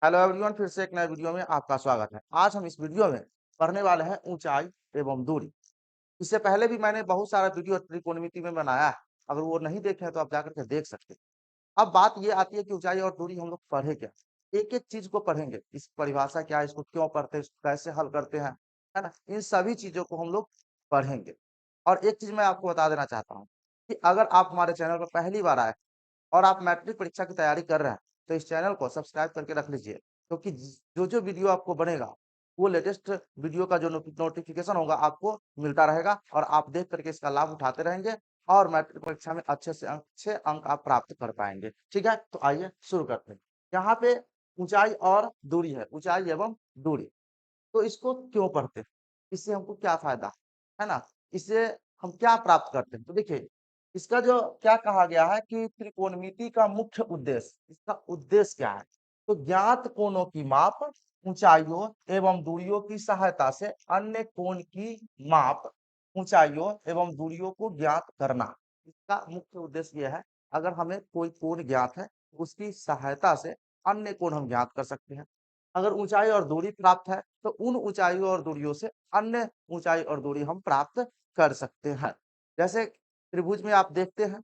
Hello everyone, फिर से एक नए वीडियो में आपका स्वागत है। आज हम इस वीडियो में पढ़ने वाले हैं ऊंचाई एवं दूरी। इससे पहले भी मैंने बहुत सारा वीडियो त्रिकोणमिति में बनाया है। अगर वो नहीं देखे हैं तो आप जाकर के देख सकते हैं। अब बात ये आती है कि ऊंचाई और दूरी हम लोग पढ़े क्या। एक एक चीज को पढ़ेंगे, इस परिभाषा क्या है, इसको क्यों पढ़ते हैं, इसको कैसे हल करते हैं, है ना। इन सभी चीजों को हम लोग पढ़ेंगे। और एक चीज मैं आपको बता देना चाहता हूँ कि अगर आप हमारे चैनल पर पहली बार आए और आप मैट्रिक परीक्षा की तैयारी कर रहे हैं, तो इस चैनल को सब्सक्राइब करके रख लीजिए, क्योंकि जो वीडियो आपको बनेगा, वो लेटेस्ट वीडियो का जो नोटिफिकेशन होगा आपको मिलता रहेगा और आप देख करके इसका लाभ उठाते रहेंगे और मैट्रिक परीक्षा में अच्छे से अच्छे अंक आप प्राप्त कर पाएंगे। ठीक है, तो आइए शुरू करते हैं। यहाँ पे ऊंचाई और दूरी है, ऊंचाई एवं दूरी। तो इसको क्यों पढ़ते हैं, इससे हमको क्या फायदा है ना, इससे हम क्या प्राप्त करते हैं। तो देखिए, इसका जो क्या कहा गया है कि त्रिकोणमिति का मुख्य उद्देश्य, इसका उद्देश्य क्या है। तो ज्ञात कोणों की माप, ऊंचाइयों एवं दूरियों की सहायता से अन्य कोण की माप, ऊंचाइयों एवं दूरियों को ज्ञात करना। इसका मुख्य उद्देश्य यह है, अगर हमें कोई कोण ज्ञात है, उसकी सहायता से अन्य कोण हम ज्ञात कर सकते हैं। अगर ऊंचाई और दूरी प्राप्त है, तो उन ऊंचाइयों और दूरियों से अन्य ऊंचाई और दूरी हम प्राप्त कर सकते हैं। जैसे त्रिभुज में आप देखते हैं,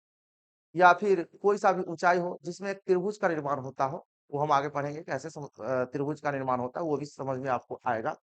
या फिर कोई सा भी ऊंचाई हो जिसमें एक त्रिभुज का निर्माण होता हो, वो हम आगे पढ़ेंगे कैसे त्रिभुज का निर्माण होता है, वो भी समझ में आपको आएगा।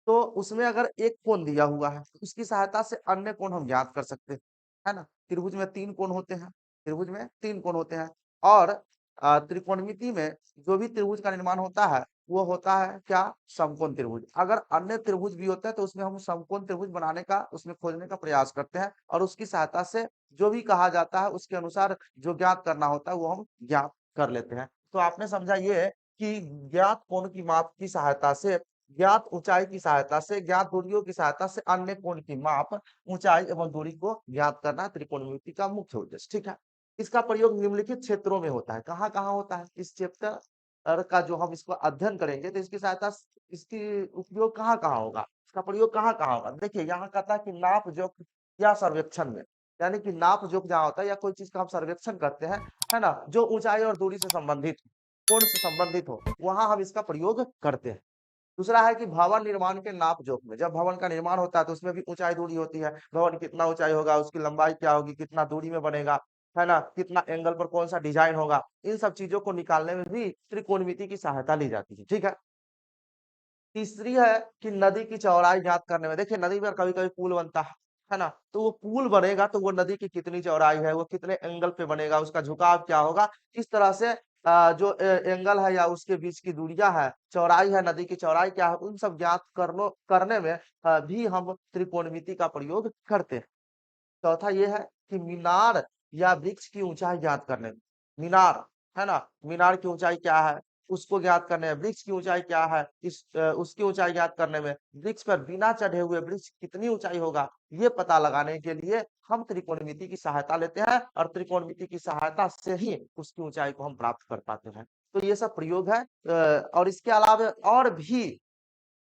तो उसमें अगर एक कोण दिया हुआ है, तो उसकी सहायता से अन्य कोण हम ज्ञात कर सकते हैं, है ना। त्रिभुज में 3 कोण होते हैं, त्रिभुज में 3 कोण होते हैं। और त्रिकोणमिति में जो भी त्रिभुज का निर्माण होता है, वो होता है क्या, समकोण त्रिभुज। अगर अन्य त्रिभुज भी होते हैं, तो उसमें हम समकोण त्रिभुज बनाने का, उसमें खोजने का प्रयास करते हैं और उसकी सहायता से जो भी कहा जाता है उसके अनुसार जो ज्ञात करना होता है वो हम ज्ञात कर लेते हैं। तो आपने समझा ये कि ज्ञात कोण की माप की सहायता से, ज्ञात ऊंचाई की सहायता से, ज्ञात दूरियों की सहायता से अन्य कोण की माप, ऊंचाई एवं दूरी को ज्ञात करना त्रिकोणमिति का मुख्य उद्देश्य। ठीक है, इसका प्रयोग निम्नलिखित क्षेत्रों में होता है। कहाँ कहाँ होता है, इस चैप्टर का जो हम इसको अध्ययन करेंगे, तो इसकी सहायता, इसकी उपयोग कहाँ कहाँ होगा, इसका प्रयोग कहाँ कहाँ होगा। देखिए, यहाँ कहता है कि नाप जोख या सर्वेक्षण में, यानी कि नाप जोख जहाँ होता है या कोई चीज का हम सर्वेक्षण करते हैं, है ना, जो ऊंचाई और दूरी से संबंधित, कोण से संबंधित हो, वहां हम इसका प्रयोग करते हैं। दूसरा है कि भवन निर्माण के नाप जोख में, जब भवन का निर्माण होता है तो उसमें भी ऊंचाई दूरी होती है। भवन कितना ऊंचाई होगा, उसकी लंबाई क्या होगी, कितना दूरी में बनेगा, है ना, कितना एंगल पर कौन सा डिजाइन होगा, इन सब चीजों को निकालने में भी त्रिकोणमिति की सहायता ली जाती है। ठीक है, तीसरी है कि नदी की चौड़ाई ज्ञात करने में। देखिए, नदी पर कभी कभी पुल बनता है ना, तो वो पुल बनेगा तो वो नदी की कितनी चौड़ाई है, वो कितने एंगल पे बनेगा, उसका झुकाव क्या होगा, इस तरह से जो एंगल है या उसके बीच की दूरियां है, चौड़ाई है, नदी की चौड़ाई क्या है, उन सब ज्ञात करने में भी हम त्रिकोणमिति का प्रयोग करते हैं। चौथा ये है कि मीनार या वृक्ष की ऊंचाई ज्ञात करने में। मीनार, है ना, मीनार की ऊंचाई क्या है, उसको ज्ञात करने में। वृक्ष की ऊंचाई क्या है, उसकी ऊंचाई ज्ञात करने में। वृक्ष पर बिना चढ़े हुए वृक्ष कितनी ऊंचाई होगा, ये पता लगाने के लिए हम त्रिकोणमिति की सहायता लेते हैं और त्रिकोणमिति की सहायता से ही उसकी ऊंचाई को हम प्राप्त कर पाते हैं। तो ये सब प्रयोग है। और इसके अलावा और भी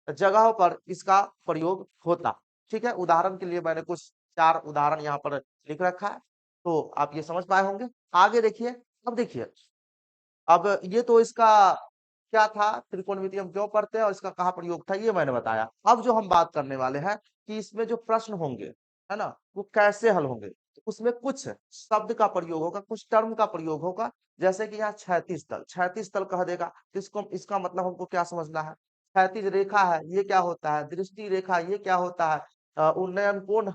जगहों पर इसका प्रयोग होता। ठीक है, उदाहरण के लिए मैंने कुछ 4 उदाहरण यहाँ पर लिख रखा है, तो आप ये समझ पाए होंगे। आगे देखिए, अब देखिए, अब ये तो इसका क्या था, त्रिकोणमिति हम क्यों पढ़ते हैं और इसका कहाँ प्रयोग था, ये मैंने बताया। अब जो हम बात करने वाले हैं कि इसमें जो प्रश्न होंगे, है ना, वो कैसे हल होंगे। तो उसमें कुछ शब्द का प्रयोग होगा, कुछ टर्म का प्रयोग होगा। जैसे कि यहाँ क्षैतिज तल, क्षैतिज तल कह देगा, तो इसको, इसका मतलब हमको क्या समझना है। क्षैतिज रेखा है, ये क्या होता है। दृष्टि रेखा, ये क्या होता है। उन्नयन कोण,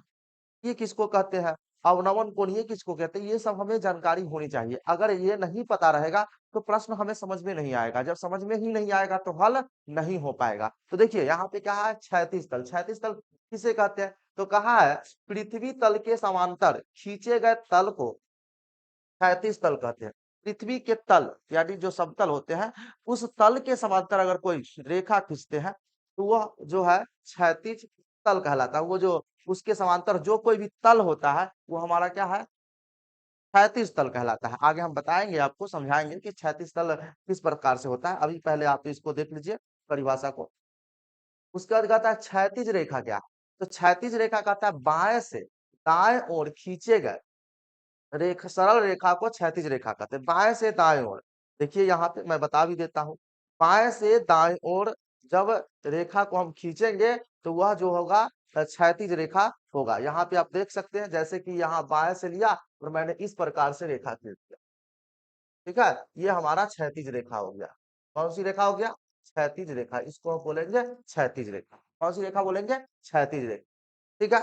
ये किसको कहते हैं। अवनमन कोण, ये किसको कहते हैं। ये सब हमें जानकारी होनी चाहिए। अगर ये नहीं पता रहेगा तो प्रश्न हमें समझ में नहीं आएगा, जब समझ में ही नहीं आएगा तो हल नहीं हो पाएगा। तो देखिए, यहाँ पे कहा है क्षैतिज तल। क्षैतिज तल किसे कहते हैं, तो कहा है पृथ्वी तल के समांतर खींचे गए तल को क्षैतिज तल कहते हैं। पृथ्वी के तल यानी जो समतल होते हैं, उस तल के समांतर अगर कोई रेखा खींचते हैं, तो वह जो है क्षैतिज तल कहलाता है। वो जो उसके समांतर जो कोई भी तल होता है, वो हमारा क्या है, क्षैतिज तल कहलाता है। आगे हम बताएंगे, आपको समझाएंगे कि क्षैतिज तल किस प्रकार से होता है। अभी पहले आप इसको देख लीजिए, परिभाषा को। उसके बाद कहता है क्षैतिज रेखा क्या है? तो क्षैतिज रेखा कहता है बाएं से दाएं ओर खींचे गए रेखा, सरल रेखा को क्षैतिज रेखा कहते हैं, बाएं से दाएं ओर। देखिए, यहाँ पे मैं बता भी देता हूँ। बाएं से दाएं ओर जब रेखा को हम खींचेंगे तो वह जो होगा क्षैतिज रेखा होगा। यहाँ पे आप देख सकते हैं जैसे कि यहाँ बाएं से लिया और मैंने इस प्रकार से रेखा खींच दिया। ठीक है, ये हमारा क्षैतिज रेखा हो गया। कौन सी रेखा हो गया? क्षैतिज रेखा। इसको हम बोलेंगे क्षैतिज रेखा। कौन सी रेखा बोलेंगे? क्षैतिज रेखा। ठीक है,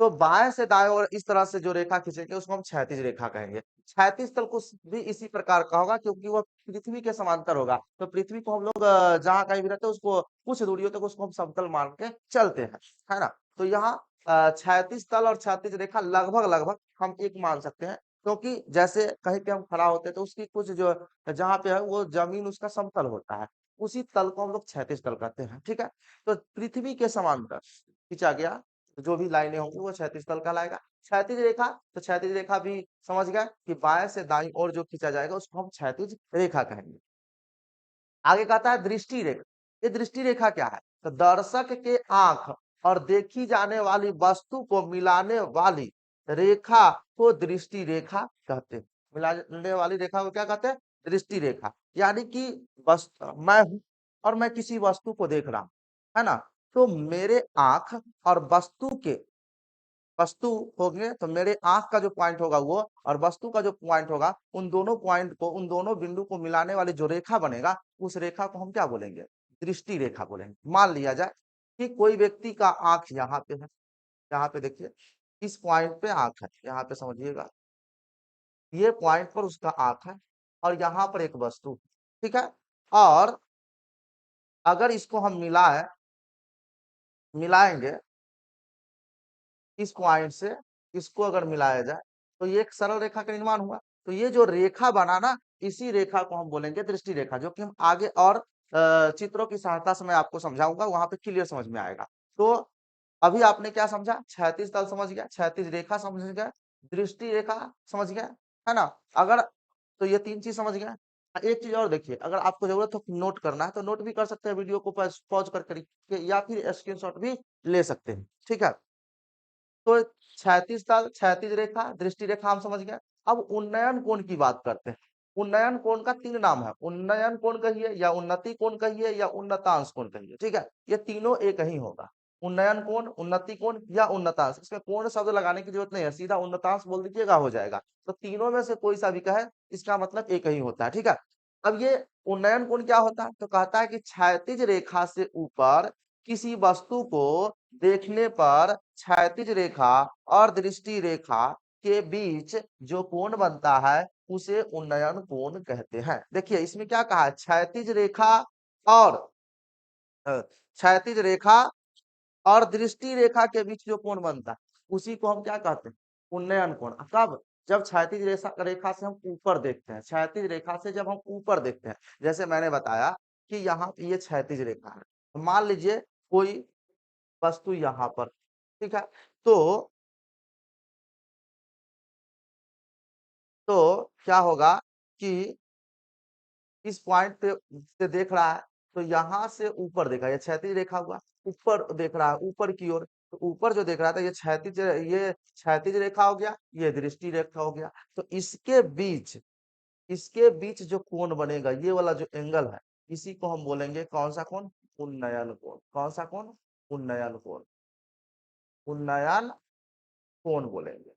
तो बाएं से दाएं और इस तरह से जो रेखा खींचेंगे उसको हम क्षैतिज रेखा कहेंगे। क्षैतिज तल को भी इसी प्रकार का होगा क्योंकि वह पृथ्वी के समांतर होगा। तो पृथ्वी को हम लोग जहां कहीं भी रहते हैं उसको कुछ दूरियों तक उसको हम समतल मान के चलते हैं, है ना। तो यहाँ क्षैतिज तल और क्षैतिज रेखा लगभग लगभग हम एक मान सकते हैं, क्योंकि जैसे कहीं पे हम खड़ा होते हैं तो उसकी कुछ जो जहाँ पे है वो जमीन उसका समतल होता है, उसी तल को हम लोग क्षैतिज तल कहते हैं। ठीक है, तो पृथ्वी के समांतर खींचा गया तो जो भी लाइनें होंगी वो क्षैतिज तल कहलाएगा। क्षैतिज रेखा, तो क्षैतिज रेखा भी समझ गए कि बाएं से दाईं ओर जो खींचा जाएगा उसको हम क्षैतिज रेखा कहेंगे। आगे कहता है दृष्टि रेखा। ये दृष्टि रेखा क्या है? तो दर्शक के आंख और देखी जाने वाली वस्तु को मिलाने वाली रेखा को दृष्टि रेखा कहते हैं। मिलाने वाली रेखा को क्या कहते हैं? दृष्टि रेखा। यानी कि मैं हूं और मैं किसी वस्तु को देख रहा हूं, है ना। तो मेरे आंख और वस्तु होंगे तो मेरे आंख का जो पॉइंट होगा वो और वस्तु का जो पॉइंट होगा, उन दोनों पॉइंट को, उन दोनों बिंदु को मिलाने वाली जो रेखा बनेगा उस रेखा को हम क्या बोलेंगे? दृष्टि रेखा बोलेंगे। मान लिया जाए कि कोई व्यक्ति का आंख यहाँ पे है, यहाँ पे देखिए इस पॉइंट पे आंख है, यहाँ पे समझिएगा ये पॉइंट पर उसका आंख है और यहाँ पर एक वस्तु, ठीक है। और अगर इसको हम मिलाएंगे इस पॉइंट से इसको अगर मिलाया जाए तो ये एक सरल रेखा का निर्माण हुआ। तो ये जो रेखा बना ना, इसी रेखा को हम बोलेंगे दृष्टि रेखा, जो कि हम आगे और चित्रों की सहायता से मैं आपको समझाऊंगा, वहां पे क्लियर समझ में आएगा। तो अभी आपने क्या समझा? क्षैतिज तल समझ गया, क्षैतिज रेखा समझ गया, दृष्टि रेखा समझ गया, है ना। अगर तो ये तीन चीज समझ गया। एक चीज और देखिए, अगर आपको जरूरत हो नोट करना है तो नोट भी कर सकते हैं, वीडियो को पॉज करके या फिर स्क्रीनशॉट भी ले सकते हैं। ठीक है, तो क्षैतिज तल, क्षैतिज रेखा, दृष्टि रेखा हम समझ गए। अब उन्नयन कोण की बात करते हैं। उन्नयन कोण का तीन नाम है, उन्नयन कोण कहिए या उन्नति कोण कहिए या उन्नतांश कोण कहिए। ठीक है, ये तीनों एक ही होगा। उन्नयन कोण, उन्नति कोण या उन्नतांश। इसमें कोण शब्द लगाने की जरूरत नहीं है, सीधा उन्नतांश बोल दीजिएगा हो जाएगा। तो तीनों में से कोई सा भी कहे इसका मतलब एक ही होता है। ठीक है, अब ये उन्नयन कोण क्या होता है? तो कहता है कि क्षैतिज रेखा से ऊपर किसी वस्तु को देखने पर क्षैतिज रेखा और दृष्टि रेखा के बीच जो कोण बनता है उसे उन्नयन कोण कहते हैं। देखिए इसमें क्या कहा है? क्षैतिज रेखा और क्षैतिज रेखा और दृष्टि रेखा के बीच जो कोण बनता है उसी को हम क्या कहते हैं? उन्नयन कोण। कब? जब क्षैतिज रेखा रेखा से हम ऊपर देखते हैं, क्षैतिज रेखा से जब हम ऊपर देखते हैं। जैसे मैंने बताया कि यहाँ पे ये क्षैतिज रेखा है, तो मान लीजिए कोई वस्तु यहाँ पर, ठीक है। तो क्या होगा कि इस पॉइंट पे से देख रहा है तो यहाँ से ऊपर देखा, ये क्षैतिज रेखा हुआ, ऊपर देख रहा है ऊपर की ओर। तो ऊपर जो देख रहा था ये क्षैतिज रेखा हो गया, ये दृष्टि रेखा हो गया। तो इसके बीच जो कोण बनेगा, ये वाला जो एंगल है, इसी को हम बोलेंगे कौन सा कोण? उन्नयन कोण। कौन सा कोण? उन्नयन कोण। उन्नयन कोण बोलेंगे।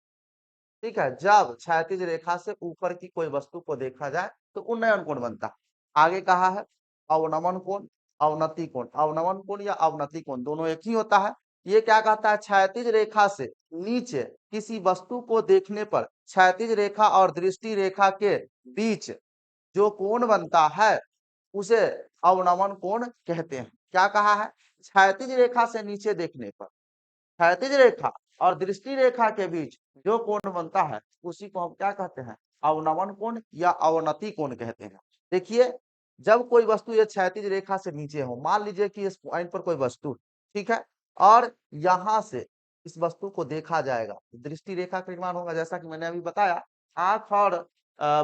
ठीक है, जब क्षैतिज रेखा से ऊपर की कोई वस्तु को देखा जाए तो उन्नयन कोण बनता है। आगे कहा है अवनमन कोण, अवनति कोण। अवनमन कोण या अवनति कोण दोनों एक ही होता है। ये क्या कहता है? क्षैतिज रेखा से नीचे किसी वस्तु को देखने पर क्षैतिज रेखा और दृष्टि रेखा के बीच जो कोण बनता है उसे अवनमन कोण कहते हैं। क्या कहा है? क्षैतिज रेखा से नीचे देखने पर क्षैतिज रेखा और दृष्टि रेखा के बीच जो कोण बनता है उसी को हम क्या कहते हैं? अवनमन कोण या अवनति कोण कहते हैं। देखिए, जब कोई वस्तु ये क्षैतिज रेखा से नीचे हो, मान लीजिए कि इस पॉइंट पर कोई वस्तु, ठीक है, और यहाँ से इस वस्तु को देखा जाएगा तो दृष्टि रेखा का निर्माण होगा। जैसा कि मैंने अभी बताया, आंख और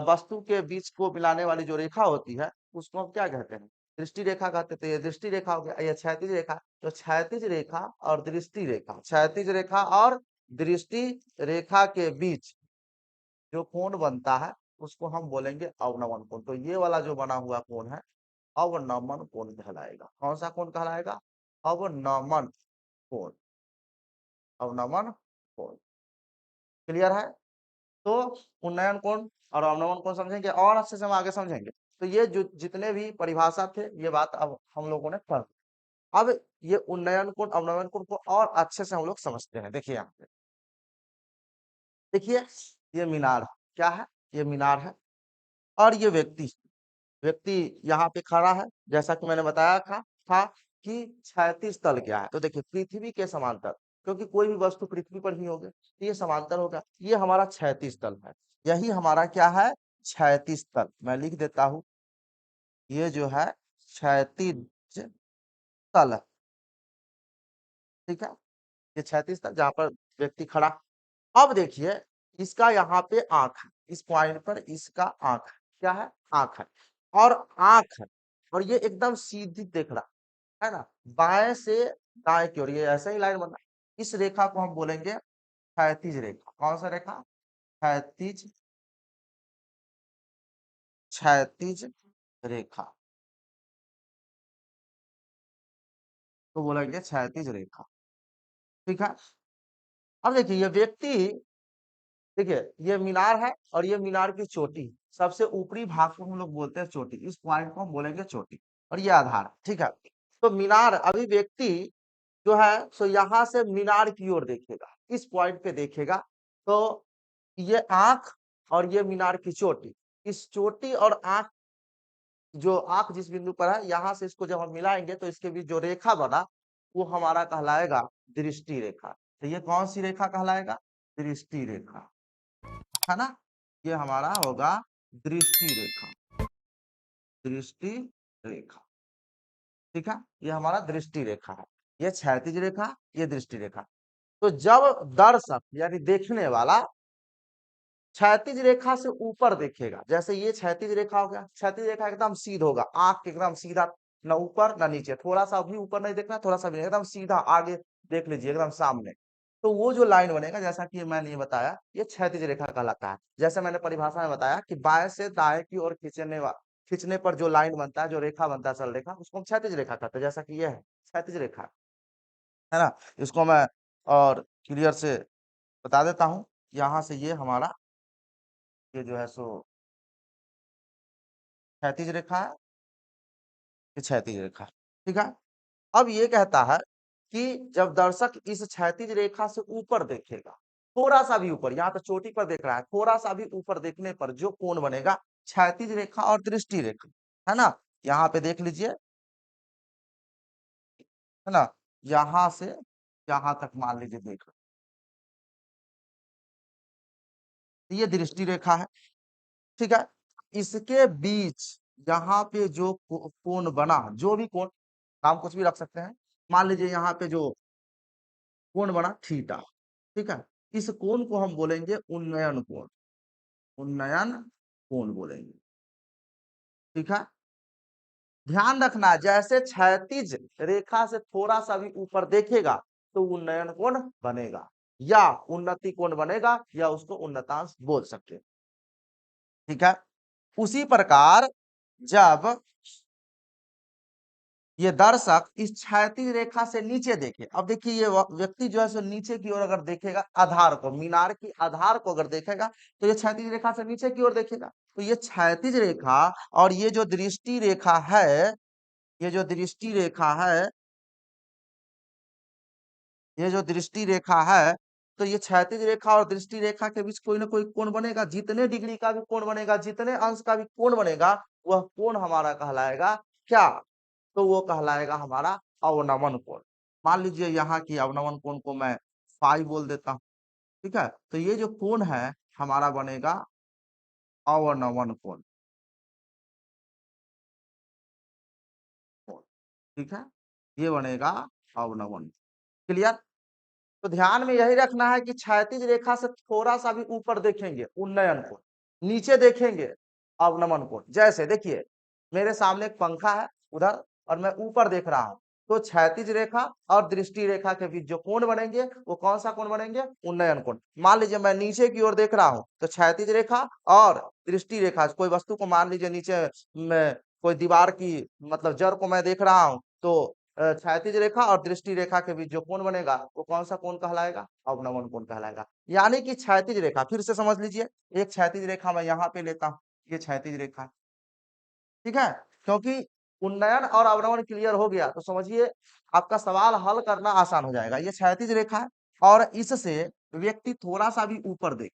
वस्तु के बीच को मिलाने वाली जो रेखा होती है उसको हम क्या कहते हैं? दृष्टि रेखा कहते हैं। तो ये दृष्टि रेखा हो गया, ये क्षैतिज रेखा। तो क्षैतिज रेखा और दृष्टि रेखा, क्षैतिज रेखा और दृष्टि रेखा के बीच जो कोण बनता है उसको हम बोलेंगे अवनमन कोण। तो ये वाला जो बना हुआ कोण है अवनमन कोण कहलाएगा। कौन सा कोण कहलाएगा? अवनमन कोण। अवनमन कोण। क्लियर है? तो उन्नयन कोण और अवनमन कोण समझेंगे और अच्छे से हम आगे समझेंगे। तो ये जो जितने भी परिभाषा थे ये बात अब हम लोगों ने पढ़। अब ये उन्नयन कोण अवनमन कोण को और अच्छे से हम लोग समझते हैं। देखिए यहाँ पे, देखिए ये मीनार है। क्या है? ये मीनार है और ये व्यक्ति, व्यक्ति यहाँ पे खड़ा है। जैसा कि मैंने बताया था कि क्षैतिज तल क्या है। तो देखिए पृथ्वी के समांतर, क्योंकि कोई भी वस्तु पृथ्वी पर ही होगी तो ये समांतर होगा। ये हमारा क्षैतिज तल है। यही हमारा क्या है? क्षैतिज तल। मैं लिख देता हूँ, ये जो है क्षैतिज तल है। ठीक है, ये क्षैतिज तल जहाँ पर व्यक्ति खड़ा। अब देखिए इसका यहाँ पे आंख है, इस पॉइंट पर इसका आंख है। क्या है? आंख है। और आंख है और ये एकदम सीधी देख रहा है ना, बाएं से दाएं की ओर ये ऐसा ही लाइन बन रहा है। इस रेखा को हम बोलेंगे क्षैतिज रेखा। कौन सा रेखा? क्षैतिज, क्षैतिज रेखा तो बोलेंगे क्षैतिज रेखा। ठीक है। अब देखिए ये व्यक्ति, देखिए ये मीनार है और ये मीनार की चोटी, सबसे ऊपरी भाग को हम लोग बोलते हैं चोटी। इस पॉइंट को हम बोलेंगे चोटी और ये आधार। ठीक है, तो मीनार, अभी व्यक्ति जो है सो यहाँ से मीनार की ओर देखेगा, इस पॉइंट पे देखेगा। तो ये आंख और ये मीनार की चोटी, इस चोटी और आंख, जो आंख जिस बिंदु पर है यहाँ से इसको जब हम मिलाएंगे तो इसके बीच जो रेखा बना वो हमारा कहलाएगा दृष्टि रेखा। तो ये कौन सी रेखा कहलाएगा? दृष्टि रेखा, है ना। ये हमारा होगा दृष्टि रेखा। दृष्टि रेखा। ठीक है, ये हमारा दृष्टि रेखा है। ये क्षैतिज रेखा, ये दृष्टि रेखा। तो जब दर्शक यानी देखने वाला क्षैतिज रेखा से ऊपर देखेगा, जैसे ये क्षैतिज रेखा हो गया, क्षैतिज रेखा एकदम सीधा होगा, आंख एकदम सीधा, ना ऊपर ना नीचे, थोड़ा सा भी ऊपर नहीं देखना, थोड़ा सा भी नहीं, एकदम सीधा आगे देख लीजिए, एकदम सामने। तो वो जो लाइन बनेगा, जैसा कि मैंने ये बताया, ये क्षैतिज रेखा कहलाता है। जैसे मैंने परिभाषा में बताया कि बाएं से दाएं की ओर खींचने पर जो लाइन बनता है, जो रेखा बनता है, सरल रेखा, उसको हम क्षैतिज रेखा कहते हैं। जैसा कि ये है क्षैतिज रेखा, है ना। इसको मैं और क्लियर से बता देता हूँ। यहाँ से ये हमारा, ये जो है सो क्षैतिज रेखा है, ये क्षैतिज रेखा। ठीक है। अब ये कहता है कि जब दर्शक इस क्षैतिज रेखा से ऊपर देखेगा, थोड़ा सा भी ऊपर, यहाँ तो चोटी पर देख रहा है, थोड़ा सा भी ऊपर देखने पर जो कोण बनेगा, क्षैतिज रेखा और दृष्टि रेखा, है ना। यहाँ पे देख लीजिए, है ना, यहाँ से यहाँ तक मान लीजिए देख, ये दृष्टि रेखा है। ठीक है, इसके बीच यहाँ पे जो कोण बना, जो भी कोण, नाम कुछ भी रख सकते हैं, मान लीजिए यहाँ पे जो कोण बना थीटा। ठीक है, इस कोण को हम बोलेंगे उन्नयन कोण। उन्नयन कोण बोलेंगे। ठीक है, ध्यान रखना, जैसे क्षैतिज रेखा से थोड़ा सा भी ऊपर देखेगा तो उन्नयन कोण बनेगा या उन्नति कोण बनेगा या उसको उन्नतांश बोल सकते हैं। ठीक है, उसी प्रकार जब ये दर्शक इस क्षैतिज रेखा से नीचे देखे, अब देखिए ये व्यक्ति जो है सो नीचे की ओर अगर देखेगा, आधार को, मीनार की आधार को अगर देखेगा तो ये क्षैतिज रेखा से नीचे की ओर देखेगा। तो ये क्षैतिज रेखा और ये जो दृष्टि रेखा है, ये जो दृष्टि रेखा है, ये जो दृष्टि रेखा है, तो ये क्षैतिज रेखा और दृष्टि रेखा के बीच कोई ना कोई कोण बनेगा। जितने डिग्री का भी कोण बनेगा, जितने अंश का भी कोण बनेगा, वह कोण हमारा कहलाएगा क्या? तो वो कहलाएगा हमारा अवनमन कोण। मान लीजिए यहाँ की अवनमन कोण को मैं फाई बोल देता हूँ। ठीक है, तो ये जो कोण है हमारा बनेगा अवनमन कोण। ठीक है, ये बनेगा अवनमन। क्लियर? तो ध्यान में यही रखना है कि क्षैतिज रेखा से थोड़ा सा भी ऊपर देखेंगे उन्नयन कोण, नीचे देखेंगे अवनमन कोण। जैसे देखिए मेरे सामने एक पंखा है उधर और मैं ऊपर देख रहा हूं, तो क्षैतिज रेखा और दृष्टि रेखा के बीच जो कोण बनेंगे वो कौन सा कोण बनेंगे? उन्नयन कोण। मान लीजिए मैं नीचे की ओर देख रहा हूं तो क्षैतिज रेखा और दृष्टि रेखा, कोई वस्तु को मान लीजिए नीचे में कोई दीवार की मतलब जड़ को मैं देख रहा हूँ, तो क्षैतिज रेखा और दृष्टि रेखा के बीच जो कोण बनेगा वो कौन सा कोण कहलाएगा? अवनमन कोण कहलाएगा। यानी कि क्षैतिज रेखा, फिर से समझ लीजिए, एक क्षैतिज रेखा मैं यहाँ पे लेता हूँ, ये क्षैतिज रेखा है, ठीक है? क्योंकि उन्नयन और अवनमन क्लियर हो गया तो समझिए आपका सवाल हल करना आसान हो जाएगा। ये क्षैतिज रेखा है और इससे व्यक्ति थोड़ा-सा भी ऊपर देखे,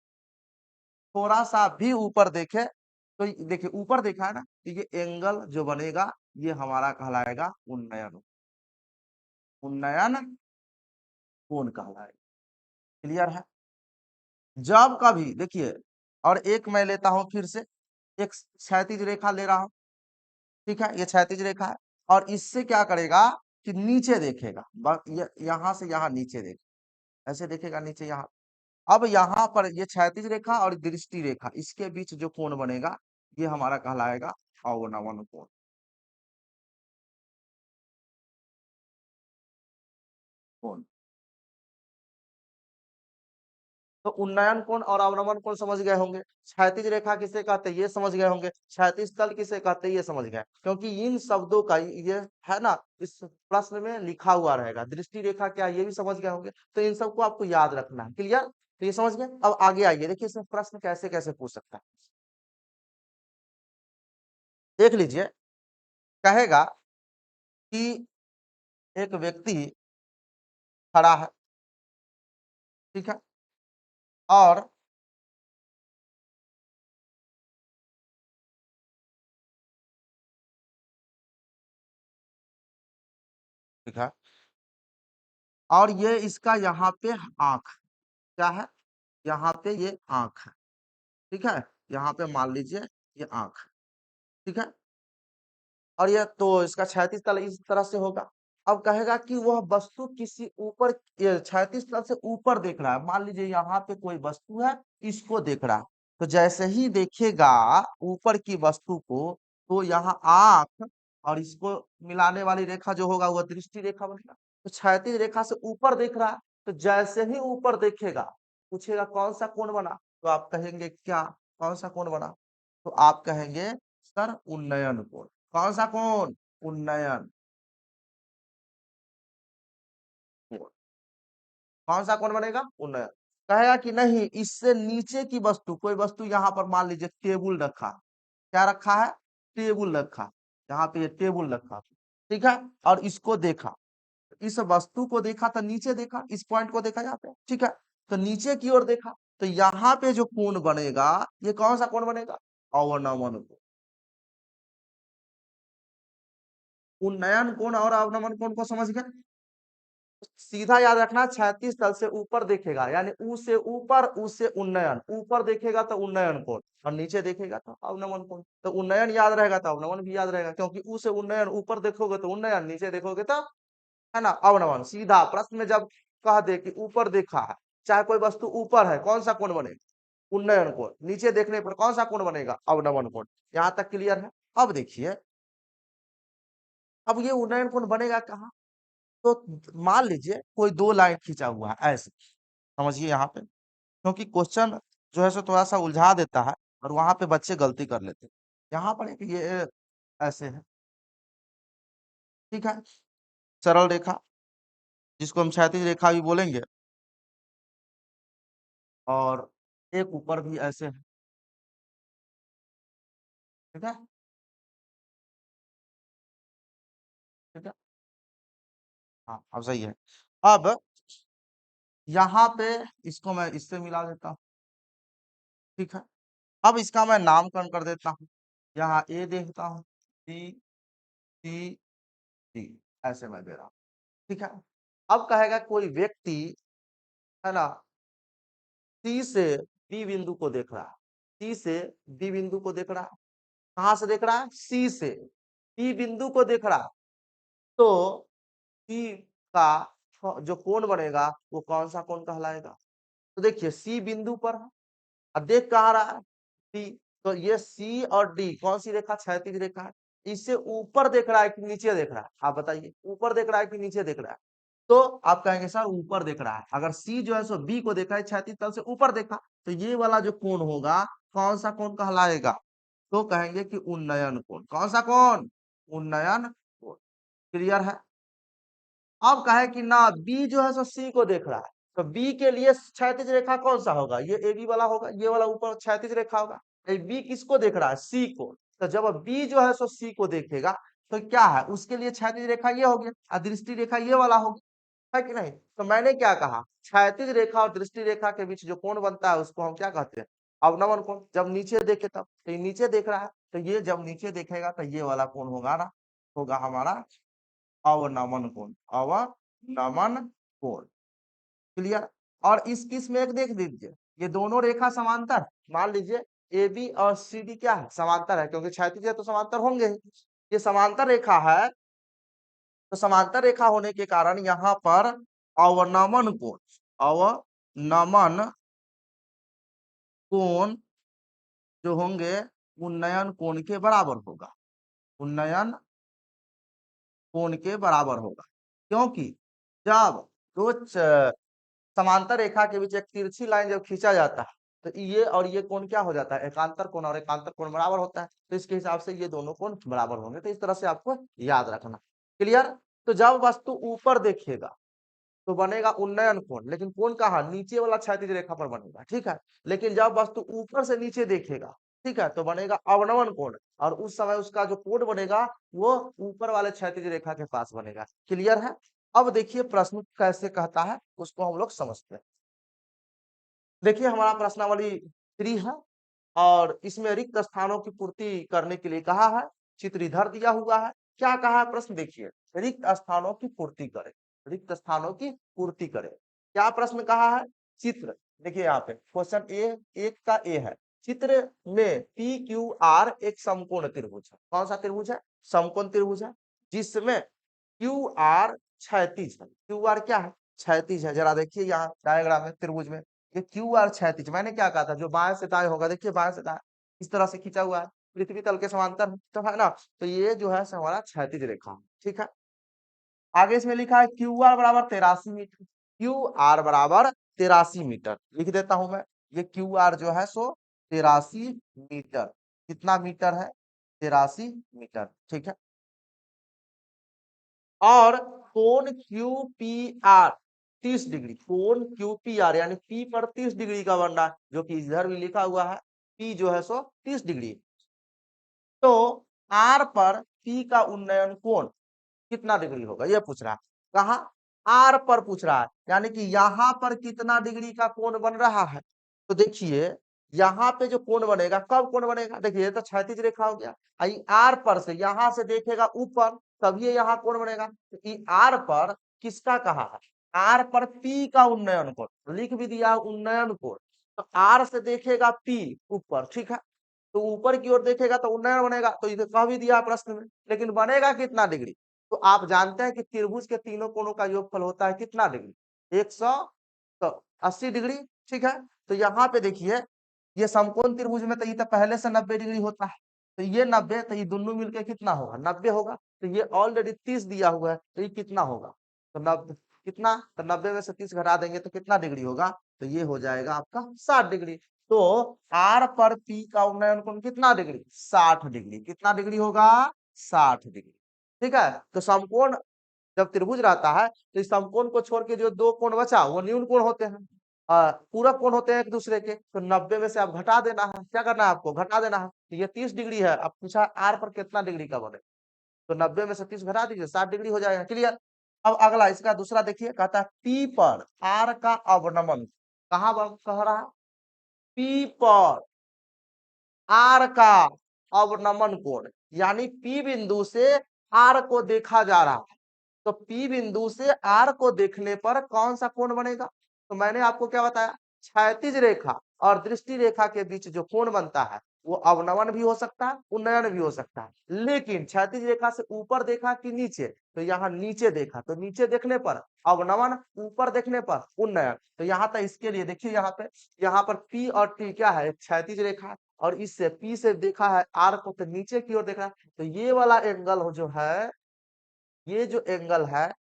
थोड़ा-सा भी ऊपर देखे, तो देखिए ऊपर देखा है ना, तो ये एंगल जो बनेगा ये हमारा कहलाएगा उन्नयन। उन्नयन कोण कहलाएगा। क्लियर है? जब कभी देखिए, और एक मैं लेता हूँ फिर से, एक क्षैतिज रेखा ले रहा हूँ, ठीक है? ये क्षैतिज रेखा है और इससे क्या करेगा कि नीचे देखेगा, यहाँ से यहाँ नीचे देखेगा, ऐसे देखेगा नीचे यहाँ। अब यहाँ पर ये क्षैतिज रेखा और दृष्टि रेखा, इसके बीच जो कोण बनेगा ये हमारा कहलाएगा अवनमन कोण। कोण तो उन्नयन कोण और अवनमन कोण समझ गए होंगे। क्षैतिज रेखा किसे कहते हैं ये समझ गए होंगे, क्षैतिज तल किसे कहते हैं ये समझ गए, क्योंकि इन शब्दों का ये है ना, इस प्रश्न में लिखा हुआ रहेगा। दृष्टि रेखा क्या है ये भी समझ गए होंगे, तो इन सबको आपको याद रखना है। क्लियर? तो ये समझ गए। अब आगे आइए, देखिए इसमें प्रश्न कैसे कैसे पूछ सकता है, देख लीजिए। कहेगा कि एक व्यक्ति खड़ा है, ठीक है, और ठीक है, और ये इसका यहाँ पे आंख क्या है, यहाँ पे ये आंख है, ठीक है, यहाँ पे मान लीजिए ये आंख है, ठीक है, और ये तो इसका क्षैतिज तल इस तरह से होगा। अब कहेगा कि वह वस्तु किसी ऊपर, ये क्षैतिज तल से ऊपर देख रहा है, मान लीजिए यहाँ पे कोई वस्तु है, इसको देख रहा है, तो जैसे ही देखेगा ऊपर की वस्तु को, तो यहाँ आंख और इसको मिलाने वाली रेखा जो होगा वह दृष्टि रेखा बनेगा। तो क्षैतिज रेखा से ऊपर देख रहा है, तो जैसे ही ऊपर देखेगा, पूछेगा कौन सा कोण बना, तो आप कहेंगे क्या, कौन सा कोण बना, तो आप कहेंगे सर उन्नयन कोण। कौन सा कोण? उन्नयन कोण। कौन सा कोण बनेगा? उन्नयन। कहेगा कि नहीं, इससे नीचे की वस्तु, कोई वस्तु यहाँ पर मान लीजिए टेबल रखा, क्या रखा है? टेबल रखा, यहाँ पे ये टेबल रखा, ठीक है, और इसको देखा, इस वस्तु को देखा तो नीचे देखा, इस पॉइंट को देखा यहाँ पे, ठीक है, तो नीचे की ओर देखा, तो यहाँ पे जो कोण बनेगा ये कौन सा कोण बनेगा? अवनमन कोण। उन्नयन कोण और अवनमन कोण को समझ गए। सीधा याद रखना, 36 तल से ऊपर देखेगा यानी ऊ से ऊपर, ऊ से उन्नयन, ऊपर देखेगा तो उन्नयन कोण और नीचे देखेगा तो अवनमन कोण। तो उन्नयन याद रहेगा तो अवनमन भी याद रहेगा, क्योंकि ऊ से उन्नयन, ऊपर देखोगे तो उन्नयन, नीचे देखोगे तो है ना अवनमन। सीधा प्रश्न में जब कह दे कि ऊपर देखा है, चाहे कोई वस्तु ऊपर है, कौन सा कोण बनेगा? उन्नयन कोण। नीचे देखने पर कौन सा कोण बनेगा? अवनमन कोण। यहाँ तक क्लियर है? अब देखिए, अब ये उन्नयन कोण बनेगा कहाँ? तो मान लीजिए कोई दो लाइन खींचा हुआ है ऐसे, समझिए यहाँ पे, क्योंकि क्वेश्चन जो है सो थोड़ा सा उलझा देता है और वहां पे बच्चे गलती कर लेते हैं। यहाँ पर एक ये ऐसे है, ठीक है, सरल रेखा जिसको हम क्षैतिज रेखा भी बोलेंगे, और एक ऊपर भी ऐसे है, ठीक है, ठीक है, हाँ अब सही है। अब यहाँ पे इसको मैं इससे मिला देता हूँ, ठीक है, अब इसका मैं नामकरण कर देता हूँ, यहाँ ए देखता हूँ, बी, सी, डी, ऐसे मैं दे रहा हूँ, ठीक है। अब कहेगा कोई व्यक्ति, है ना, सी से बी बिंदु को देख रहा है, सी से बी बिंदु को देख रहा है, कहाँ से देख रहा है? सी से बी बिंदु को देख रहा है, तो सी का जो कोण बनेगा वो कौन सा कोण कहलाएगा? तो देखिए सी बिंदु पर है, अब देख कहाँ रहा है? डी, तो ये सी और डी कौन सी रेखा? क्षैतिज रेखा है। इससे ऊपर देख रहा है कि नीचे देख रहा है? आप बताइए, ऊपर देख रहा है कि नीचे देख रहा है? तो आप कहेंगे सर ऊपर देख रहा है। अगर सी जो है सो बी को देखा है, क्षैतिज तल से ऊपर देखा, तो ये वाला जो कोण होगा कौन सा कोण कहलाएगा? तो कहेंगे कि उन्नयन कोण। कौन सा कोण? उन्नयन कोण। क्लियर है? अब कहे कि ना बी जो है सो सी को देख रहा है, तो बी के लिए क्षैतिज रेखा कौन सा होगा? ये ए बी वाला होगा, ये वाला ऊपर क्षैतिज रेखा होगा। बी किसको देख रहा है? सी को। तो जब बी जो है सो सी को देखेगा तो क्या है? उसके लिए क्षैतिज रेखा ये होगी और दृष्टि रेखा ये वाला होगी, है कि नहीं? तो मैंने क्या कहा? क्षैतिज रेखा और दृष्टि रेखा के बीच जो कोण बनता है उसको हम क्या कहते हैं? अवनमन कोण। जब नीचे देखे तब, तो ये नीचे देख रहा है, तो ये जब नीचे देखेगा तो ये वाला कोण होगा ना, होगा हमारा अवनमन कोण। अवनमन कोण। क्लियर? और इस किस में एक देख लीजिए, ये दोनों रेखा समांतर, मान लीजिए ए बी और सी डी क्या है? समांतर है, क्योंकि क्षैतिज है तो समांतर होंगे ही। ये समांतर रेखा है, तो समांतर रेखा होने के कारण यहाँ पर अवनमन कोण, अवनमन कोण जो होंगे उन्नयन कोण के बराबर होगा। उन्नयन कोण के बराबर होगा, क्योंकि जब दो समांतर रेखा के बीच एक तिरछी लाइन जब खींचा जाता है तो ये और ये कोण क्या हो जाता है? एकांतर कोण, और एकांतर कोण बराबर होता है, तो इसके हिसाब से ये दोनों कोण बराबर होंगे। तो इस तरह से आपको याद रखना। क्लियर? तो जब वस्तु ऊपर देखेगा तो बनेगा उन्नयन कोण, लेकिन कोण कहाँ? नीचे वाला क्षैतिज रेखा पर बनेगा, ठीक है। लेकिन जब वस्तु ऊपर से नीचे देखेगा, ठीक है, तो बनेगा अवनमन कोण, और उस समय उसका जो कोण बनेगा वो ऊपर वाले क्षैतिज रेखा के पास बनेगा। क्लियर है? अब देखिए प्रश्न कैसे कहता है उसको हम लोग समझते हैं। देखिए हमारा प्रश्नावली 3 है और इसमें रिक्त स्थानों की पूर्ति करने के लिए कहा है। चित्र इधर दिया हुआ है। क्या कहा है प्रश्न? देखिए, रिक्त स्थानों की पूर्ति करें। रिक्त स्थानों की पूर्ति करें। क्या प्रश्न कहा है? चित्र देखिए यहाँ पे क्वेश्चन ए, एक का ए है। चित्र में पी क्यू आर एक समकोण त्रिभुज है। कौन सा त्रिभुज है? समकोण त्रिभुज है, जिसमें क्यू आर क्षैतिज है। क्यू आर क्या है? क्षैतिज है। जरा देखिए यहाँ डायग्राम में त्रिभुज में ये क्यू आर क्षैतिज, मैंने क्या कहा था? जो बाएं से दाएं होगा, देखिए बाएं से दाएं इस तरह से खींचा हुआ है, पृथ्वी तल के समांतर तो है ना, तो ये जो है हमारा क्षैतिज रेखा है, ठीक है। आगे इसमें लिखा है क्यू आर बराबर 83 मीटर। क्यू आर बराबर 83 मीटर लिख देता हूं मैं। ये क्यू आर जो है सो 83 मीटर। कितना मीटर है? 83 मीटर, ठीक है। और कोण क्यू पी आर 30 डिग्री। कोण क्यू पी आर यानी पी पर 30 डिग्री का बन रहा है, जो कि इधर भी लिखा हुआ है, पी जो है सो 30 डिग्री। तो आर पर पी का उन्नयन कोण कितना डिग्री होगा ये पूछ रहा है। कहा? आर पर पूछ रहा है, यानी कि यहाँ पर कितना डिग्री का कोण बन रहा है। तो देखिए यहाँ पे जो कोण बनेगा, कब कोण बनेगा? देखिए ये तो क्षैतिज रेखा हो गया। आर पर से यहाँ से देखेगा ऊपर, तब ये यहाँ कोण बनेगा। तो आर पर किसका कहा है? आर पर पी का उन्नयन कोण लिख भी दिया, उन्नयन कोण। तो आर से देखेगा पी ऊपर, ठीक है, तो ऊपर की ओर देखेगा तो उन्नयन बनेगा, तो इधर कह भी दिया प्रश्न में। लेकिन बनेगा कितना डिग्री? तो आप जानते हैं कि त्रिभुज के तीनों कोणों का योगफल होता है कितना डिग्री? 180 डिग्री, ठीक है। तो यहाँ पे देखिए ये समकोण त्रिभुज में तो ये तो पहले से 90 डिग्री होता है, तो ये 90, तो ये दोनों मिलकर कितना होगा? 90 होगा। तो ये ऑलरेडी 30 दिया हुआ है, तो ये कितना होगा? तो 90 कितना? तो 90 में से 30 घटा देंगे तो कितना डिग्री होगा? तो ये हो जाएगा आपका 60 डिग्री। तो आर पर पी का उन्नयन कोण कितना डिग्री? 60 डिग्री। कितना डिग्री होगा? 60 डिग्री, ठीक है। तो समकोण जब त्रिभुज रहता है तो इस समकोण को छोड़ के जो दो कोण बचा वो न्यून कोण होते हैं, पूरक कोण होते हैं एक दूसरे के। तो 90 में से आप घटा देना है। क्या करना है आपको? घटा देना है। तो ये 30 डिग्री है। अब पूछा आर पर कितना डिग्री का बने, तो 90 में से 30 घटा दीजिए, 60 डिग्री हो जाएगा। क्लियर? अब अगला इसका दूसरा देखिए, कहता है पी पर आर का अवनमन। कहा कह रहा है? पी पर आर का अवनमन कोण, यानी पी बिंदु से आर को देखा जा रहा है, तो पी बिंदु से आर को देखने पर कौन सा कोण बनेगा? तो मैंने आपको क्या बताया? क्षैतिज रेखा और दृष्टि रेखा के बीच जो कोण बनता है वो अवनमन भी हो सकता है, उन्नयन भी हो सकता है। लेकिन क्षैतिज रेखा से ऊपर देखा कि नीचे? तो यहाँ नीचे देखा, तो नीचे देखने पर अवनमन, ऊपर देखने पर उन्नयन। तो यहाँ तक इसके लिए देखिए, यहाँ पे यहाँ पर पी और टी क्या है? क्षैतिज रेखा, और इससे पी से देखा है आर को तो नीचे की ओर देखा है। तो ये वाला एंगल हो जो है, ये जो एंगल है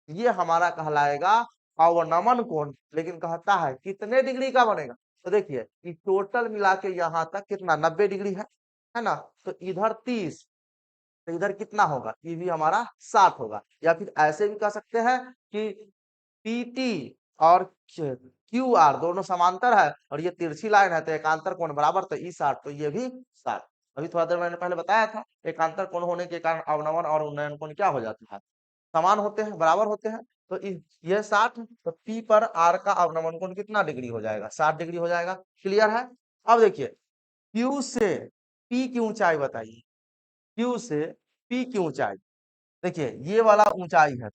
ये हमारा कहलाएगा अवनमन कोण। लेकिन कहता है कितने डिग्री का बनेगा? तो देखिए कि टोटल मिला के यहाँ तक कितना 90 डिग्री है। है ना, तो इधर 30, तो इधर कितना होगा, ये भी हमारा 60 होगा। या फिर ऐसे भी कह सकते हैं कि पीटी और क्यू आर दोनों समांतर है और ये तिरछी लाइन है, तो एकांतर कोण बराबर, तो ई 60, तो ये भी 60। अभी थोड़ा देर मैंने पहले बताया था, एकांतर कोण होने के कारण अवनमन और उन्नयन कोण क्या हो जाता है, समान होते हैं, बराबर होते हैं। तो ये 60, तो पी पर आर का अवनमन कोण कितना डिग्री हो जाएगा, 60 डिग्री हो जाएगा। क्लियर है। अब देखिए, क्यू से पी की ऊंचाई बताइए, क्यू से पी की ऊंचाई, देखिए ये वाला ऊंचाई है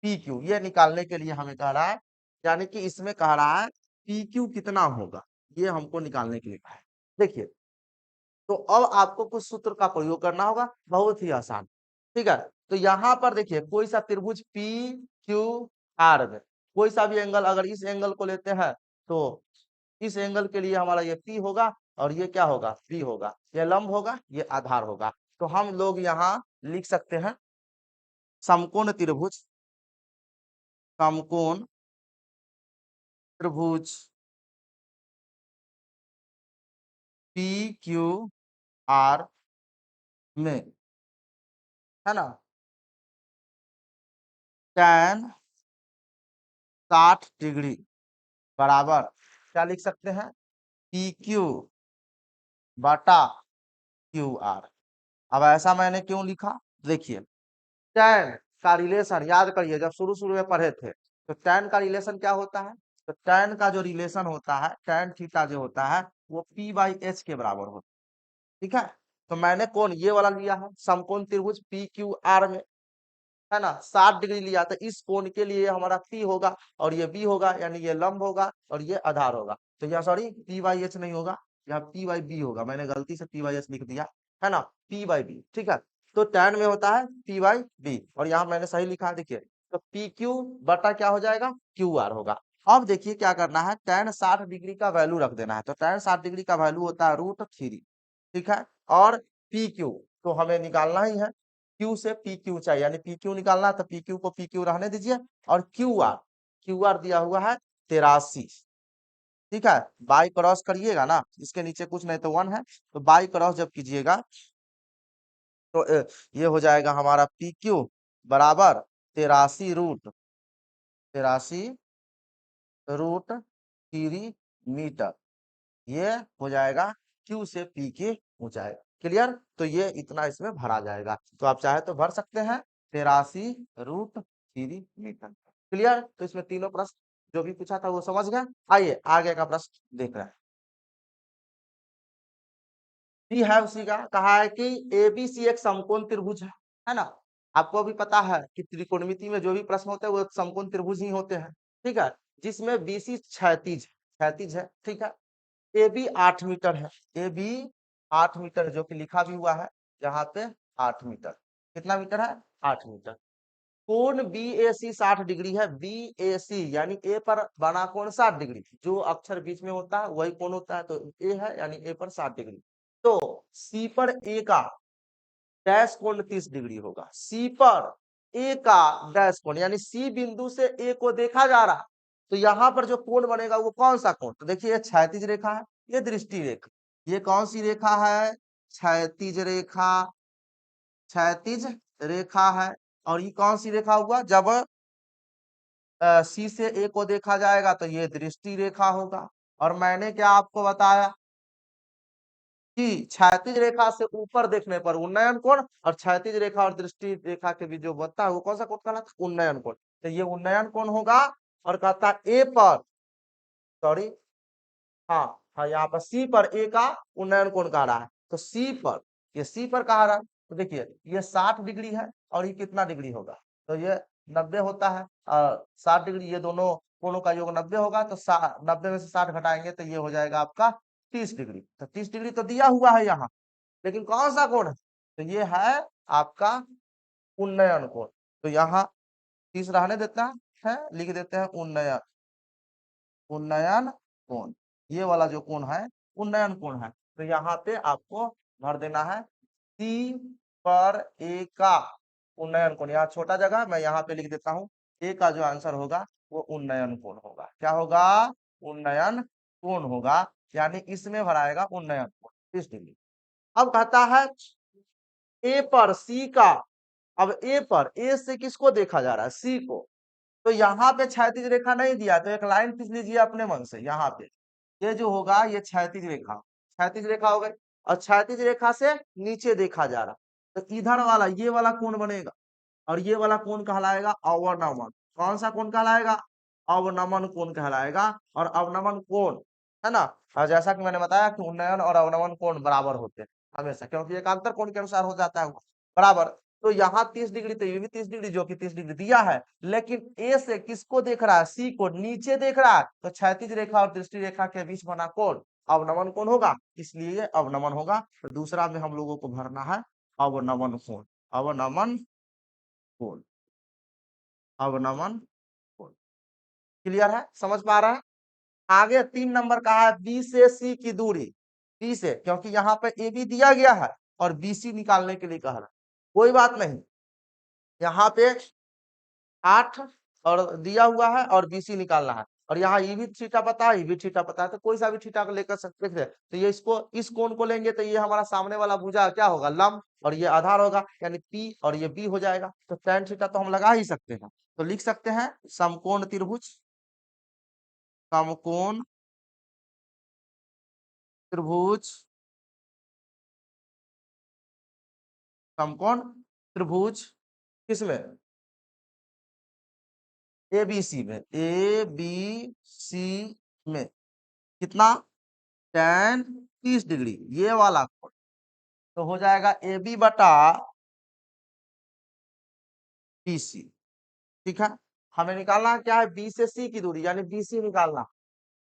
पी क्यू, ये निकालने के लिए हमें कह रहा है, यानी कि इसमें कह रहा है पी क्यू कितना होगा, ये हमको निकालने के लिए कहा है। देखिए, तो अब आपको कुछ सूत्र का प्रयोग करना होगा, बहुत ही आसान। ठीक है, तो यहाँ पर देखिए कोई सा त्रिभुज पी क्यू आर में कोई सा भी एंगल, अगर इस एंगल को लेते हैं तो इस एंगल के लिए हमारा ये पी होगा और ये क्या होगा, पी होगा, ये लंब होगा, ये आधार होगा। तो हम लोग यहाँ लिख सकते हैं समकोण त्रिभुज, समकोण त्रिभुज पी क्यू आर में, है ना, tan 60 डिग्री बराबर क्या लिख सकते हैं, पी क्यू बटा क्यू आर। अब ऐसा मैंने क्यों लिखा, देखिए tan का रिलेशन याद करिए, जब शुरू शुरू में पढ़े थे तो tan का रिलेशन क्या होता है, तो tan का जो रिलेशन होता है, tan थीटा जो होता है वो p बाई एच के बराबर होता है। ठीक है, तो मैंने कौन ये वाला लिया है समकोण त्रिभुज पी क्यू आर में, है ना, 60 डिग्री लिया, तो इस कोण के लिए हमारा P होगा और ये B होगा, यानी ये लंब होगा और ये आधार होगा। तो यहाँ सॉरी P बाई एच नहीं होगा, यहाँ P बाई बी होगा, मैंने गलती से P बाई एच लिख दिया, है ना, P बाई बी। ठीक है, तो tan में होता है P बाई बी और यहाँ मैंने सही लिखा है, देखिए तो पी क्यू बटा क्या हो जाएगा, क्यू आर होगा। अब देखिए क्या करना है, tan 60 डिग्री का वैल्यू रख देना है, तो tan 60 डिग्री का वैल्यू होता है √3। ठीक है, और पी क्यू तो हमें निकालना ही है, क्यू से पी क्यू चाहिए, यानी पी क्यू निकालना है, तो पी क्यू को पी क्यू रहने दीजिए। और क्यू आर दिया हुआ है 83। ठीक है, बाई क्रॉस करिएगा ना, इसके नीचे कुछ नहीं तो 1 है, तो बाई क्रॉस जब कीजिएगा तो ये हो जाएगा हमारा पी क्यू बराबर 83√3 मीटर, ये हो जाएगा क्यू से पी की ऊंचाई। क्लियर, तो ये इतना इसमें भरा जाएगा, तो आप चाहे तो भर सकते हैं 83√3 मीटर। क्लियर, तो इसमें तीनों प्रश्न जो भी पूछा था वो समझ गए। आइए आगे का प्रश्न देख रहे हैं। भी है उसी का, कहा है कि एबीसी एक समकोण त्रिभुज है ना, आपको भी पता है कि त्रिकोणमिति में जो भी प्रश्न होते हैं वो समकोण त्रिभुज ही होते हैं। ठीक है, जिसमें बीसी क्षैतिज है। ठीक है, ए बी 8 मीटर है, ए बी 8 मीटर जो कि लिखा भी हुआ है यहाँ पे 8 मीटर, कितना मीटर है, 8 मीटर। कोण बी ए सी 60 डिग्री है, बी ए सी यानी ए पर बना कोण 60 डिग्री, जो अक्षर बीच में होता है वही कोण होता है, तो ए है यानी ए पर 60 डिग्री। तो सी पर ए का डैश कोण 30 डिग्री होगा, सी पर ए का डैश कोण, यानी सी बिंदु से ए को देखा जा रहा, तो यहाँ पर जो कोण बनेगा वो कौन सा कोण, तो देखिए ये क्षैतिज रेखा है, ये दृष्टि रेखा, ये कौन सी रेखा है, क्षैतिज रेखा, क्षैतिज रेखा है। और ये कौन सी रेखा हुआ, जब सी से ए को देखा जाएगा तो ये दृष्टि रेखा होगा। और मैंने क्या आपको बताया कि क्षैतिज रेखा से ऊपर देखने पर उन्नयन कोण, और क्षैतिज रेखा और दृष्टि रेखा के बीच जो बनता है वो कौन सा कोण कहलाता है, उन्नयन कोण। तो ये उन्नयन कोण होगा, और कहता है ए पर, सॉरी, हाँ हाँ, यहाँ पर सी पर ए का उन्नयन कोण कह रहा है, तो सी पर, ये सी पर कह रहा है, तो देखिए ये 60 डिग्री है और ये कितना डिग्री होगा, तो ये 90 होता है, 60 डिग्री, ये दोनों कोणों का योग 90 होगा, तो 90 में से 60 घटाएंगे तो ये हो जाएगा आपका 30 डिग्री। तो 30 डिग्री तो दिया हुआ है यहाँ, लेकिन कौन सा कोण है, तो ये है आपका उन्नयन कोण। तो यहाँ 30 रहने देता है, लिख देते हैं उन्नयन, उन्नयन कोण, ये वाला जो कोण है उन्नयन कोण है। तो यहाँ पे आपको भर देना है सी पर ए का उन्नयन कोण, यहाँ छोटा जगह मैं यहाँ पे लिख देता हूँ, ए का जो आंसर होगा वो उन्नयन कोण होगा, क्या होगा, उन्नयन कोण होगा, यानी इसमें भराएगा उन्नयन कोण 30 डिग्री। अब कहता है ए पर सी का, अब ए पर ए से किसको देखा जा रहा है, सी को। तो यहाँ पे क्षैतिज रेखा नहीं दिया तो एक लाइन खींच लीजिए अपने मन से, यहाँ पे ये जो होगा ये क्षैतिज रेखा हो गई, और क्षैतिज रेखा से नीचे देखा जा रहा, तो इधर वाला ये वाला कोण बनेगा, और ये वाला कोण कहलाएगा अवनमन। कौन सा कोण कहलाएगा, अवनमन कोण कहलाएगा। और अवनमन कोण है ना, और जैसा कि मैंने बताया कि उन्नयन और अवनमन कोण बराबर होते हैं हमेशा, क्योंकि एकांतर कोण के अनुसार हो जाता है वो बराबर। तो यहाँ 30 डिग्री, तो ये भी 30 डिग्री, जो कि 30 डिग्री दिया है, लेकिन ए से किसको देख रहा है, सी को नीचे देख रहा है, तो क्षैतिज रेखा और दृष्टि रेखा के बीच बना कोण अवनमन कोण होगा, इसलिए ये अवनमन होगा। तो दूसरा में हम लोगों को भरना है अवनमन कोण, अवनमन कोण, अवनमन कोण। क्लियर है, समझ पा रहा है। आगे 3 नंबर का है बी से सी की दूरी, बी से, क्योंकि यहाँ पे ए बी दिया गया है और बी सी निकालने के लिए कह रहा है, कोई बात नहीं, यहाँ पे 8 और दिया हुआ है और बीसी निकालना है, और यहाँ ये भी थीटा पता है, ये भी थीटा पता है, तो कोई सा भी थीटा को लेकर सकते थे। तो ये इसको इस कोण को लेंगे तो ये हमारा सामने वाला भुजा क्या होगा, लंब, और ये आधार होगा, यानी पी और ये बी हो जाएगा। तो tan थीटा तो हम लगा ही सकते हैं, तो लिख सकते हैं समकोण त्रिभुज, समकोण त्रिभुज, समकोण त्रिभुज किसमें, ए बी सी में, ए बी सी में कितना, tan 30 डिग्री, ये वाला कोण, तो हो जाएगा ए बी बटा बी सी। ठीक है, हमें निकालना क्या है, बी से सी की दूरी, यानी बी सी निकालना।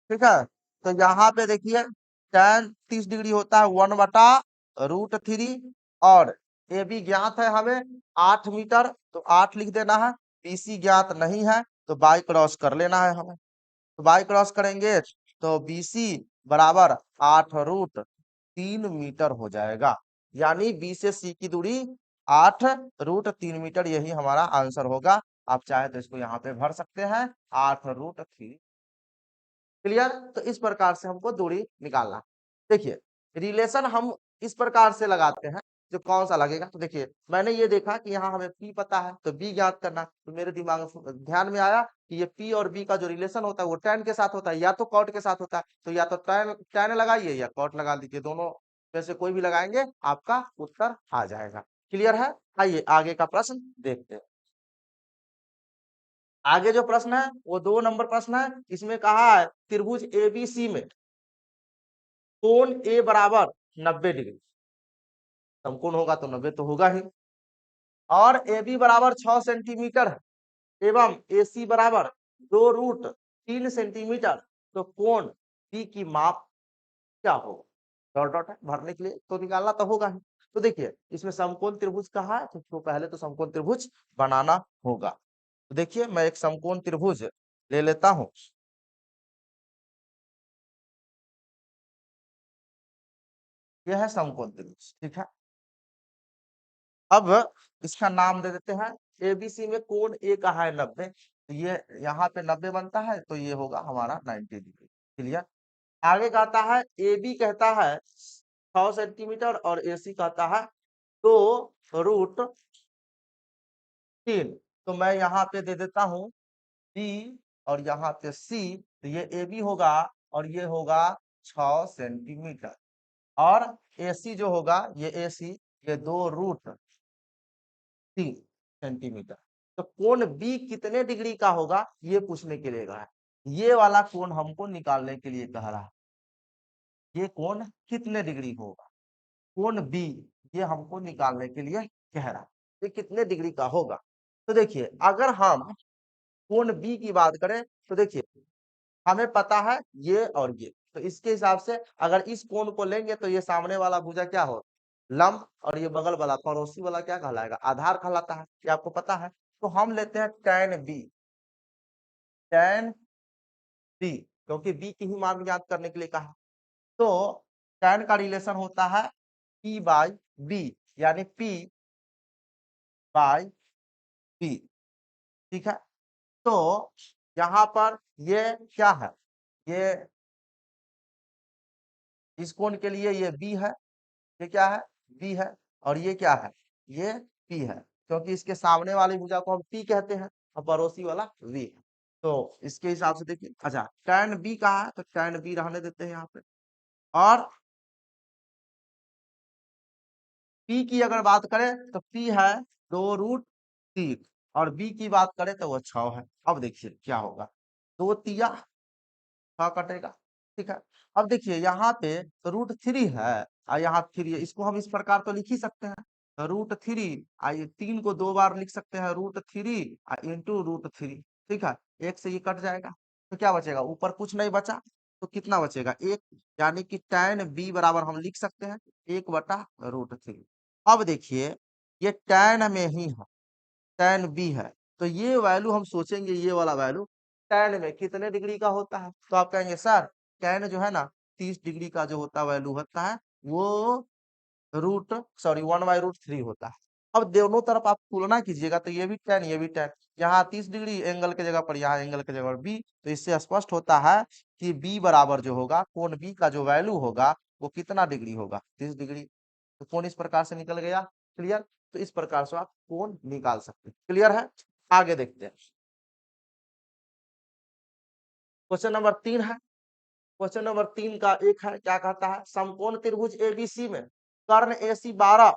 ठीक है, तो यहाँ पे देखिए tan 30 डिग्री होता है 1/√3, और ए बी ज्ञात है हमें 8 मीटर, तो 8 लिख देना है। बी सी ज्ञात नहीं है तो बाई क्रॉस कर लेना है हमें, तो बाई क्रॉस करेंगे तो बी सी बराबर 8√3 मीटर हो जाएगा, यानी बी से सी की दूरी 8√3 मीटर, यही हमारा आंसर होगा। आप चाहे तो इसको यहाँ पे भर सकते हैं 8√3। क्लियर, तो इस प्रकार से हमको दूरी निकालना। देखिए रिलेशन हम इस प्रकार से लगाते हैं, जो कौन सा लगेगा, तो देखिए मैंने ये देखा कि यहाँ हमें पी पता है तो बी ज्ञात करना, तो मेरे दिमाग में ध्यान में आया कि ये पी और बी का जो रिलेशन होता है वो tan के साथ होता है या तो cot के साथ होता है, तो या तो tan लगाइए या cot लगा दीजिए, दोनों में से कोई भी लगाएंगे आपका उत्तर आ जाएगा। क्लियर है, आइए आगे का प्रश्न देखते हैं। आगे जो प्रश्न है वो 2 नंबर प्रश्न है, इसमें कहा है त्रिभुज एबीसी में कोण ए बराबर 90 डिग्री, समकोण होगा तो 90 तो होगा ही, और ए बी बराबर 6 सेंटीमीटर है एवं ए सी बराबर 2√3 सेंटीमीटर, तो कोण बी की माप क्या होगा, डॉट डॉट है भरने के लिए, तो निकालना तो होगा ही। तो देखिए इसमें समकोण त्रिभुज कहा है, तो पहले तो समकोण त्रिभुज बनाना होगा। तो देखिए मैं एक समकोण त्रिभुज ले लेता हूं, यह है समकोण त्रिभुज। ठीक है, अब इसका नाम दे देते हैं, एबीसी में कोण ए का है 90, तो ये यहाँ पे 90 बनता है, तो ये होगा हमारा 90 डिग्री। क्लियर, आगे कहता है ए बी कहता है 6 सेंटीमीटर और ए सी कहता है 2√3, तो मैं यहाँ पे दे देता हूँ बी और यहाँ पे सी, तो ये ए बी होगा और ये होगा 6 सेंटीमीटर, और ए सी जो होगा ये ए सी ये 2√3 सेंटीमीटर। तो कोण बी कितने डिग्री का होगा ये पूछने के लिए कहा है, ये वाला कोण हमको निकालने के लिए कह रहा है, ये कोण कितने डिग्री होगा, कोण बी ये हमको निकालने के लिए कह रहा है, ये कितने डिग्री का होगा। तो देखिए अगर हम कोण बी की बात करें तो देखिए हमें पता है ये और ये, तो इसके हिसाब से अगर इस कोण को लेंगे तो ये सामने वाला भुजा क्या हो, लंब, और ये बगल वाला पड़ोसी वाला क्या कहलाएगा, आधार कहलाता है, ये आपको पता है। तो हम लेते हैं tan बी, tan बी, क्योंकि बी की ही मान ज्ञात करने के लिए कहा, तो tan का रिलेशन होता है p बाई बी, यानी p बाई बी। ठीक है, तो यहाँ पर ये क्या है, ये इस कोण के लिए ये b है, ये क्या है, बी है, और ये क्या है, ये पी है, क्योंकि इसके सामने वाली भुजा को हम पी कहते हैं और पड़ोसी वाला वी है। तो इसके हिसाब से देखिए, अच्छा tan बी कहा है तो tan बी रहने देते हैं यहाँ पे। और पी की अगर बात करें तो पी है 2√3 और बी की बात करें तो वो 6 है। अब देखिए क्या होगा, 2 तिया 6 कटेगा, ठीक है। अब देखिए यहाँ पे √3 है और यहाँ 3 है, इसको हम इस प्रकार तो लिख ही सकते हैं, √3 ये 3 को 2 बार लिख सकते हैं, √3 इंटू √3, ठीक है। एक से ये कट जाएगा तो क्या बचेगा, ऊपर कुछ नहीं बचा तो कितना बचेगा, एक, यानी कि tan b बराबर हम लिख सकते हैं 1/√3। अब देखिए ये tan में ही है, tan b है, तो ये वैल्यू हम सोचेंगे, ये वाला वैल्यू tan में कितने डिग्री का होता है, तो आप कहेंगे सर tan जो है ना 30 डिग्री का जो होता वैल्यू होता है वो √1/√3 होता है। अब दोनों तरफ आप तुलना कीजिएगा तो ये भी tan, ये भी tan, यहाँ 30 डिग्री एंगल के जगह पर, यहाँ एंगल के जगह पर बी, तो इससे स्पष्ट होता है कि बी बराबर जो होगा, कोण बी का जो वैल्यू होगा वो कितना डिग्री होगा, 30 डिग्री। तो कोण इस प्रकार से निकल गया, क्लियर। तो इस प्रकार से आप कोण निकाल सकते हैं, क्लियर है। आगे देखते हैं, क्वेश्चन नंबर 3 है। क्वेश्चन नंबर 3 का एक है, क्या कहता है, समकोण त्रिभुज एबीसी में कर्ण एसी 12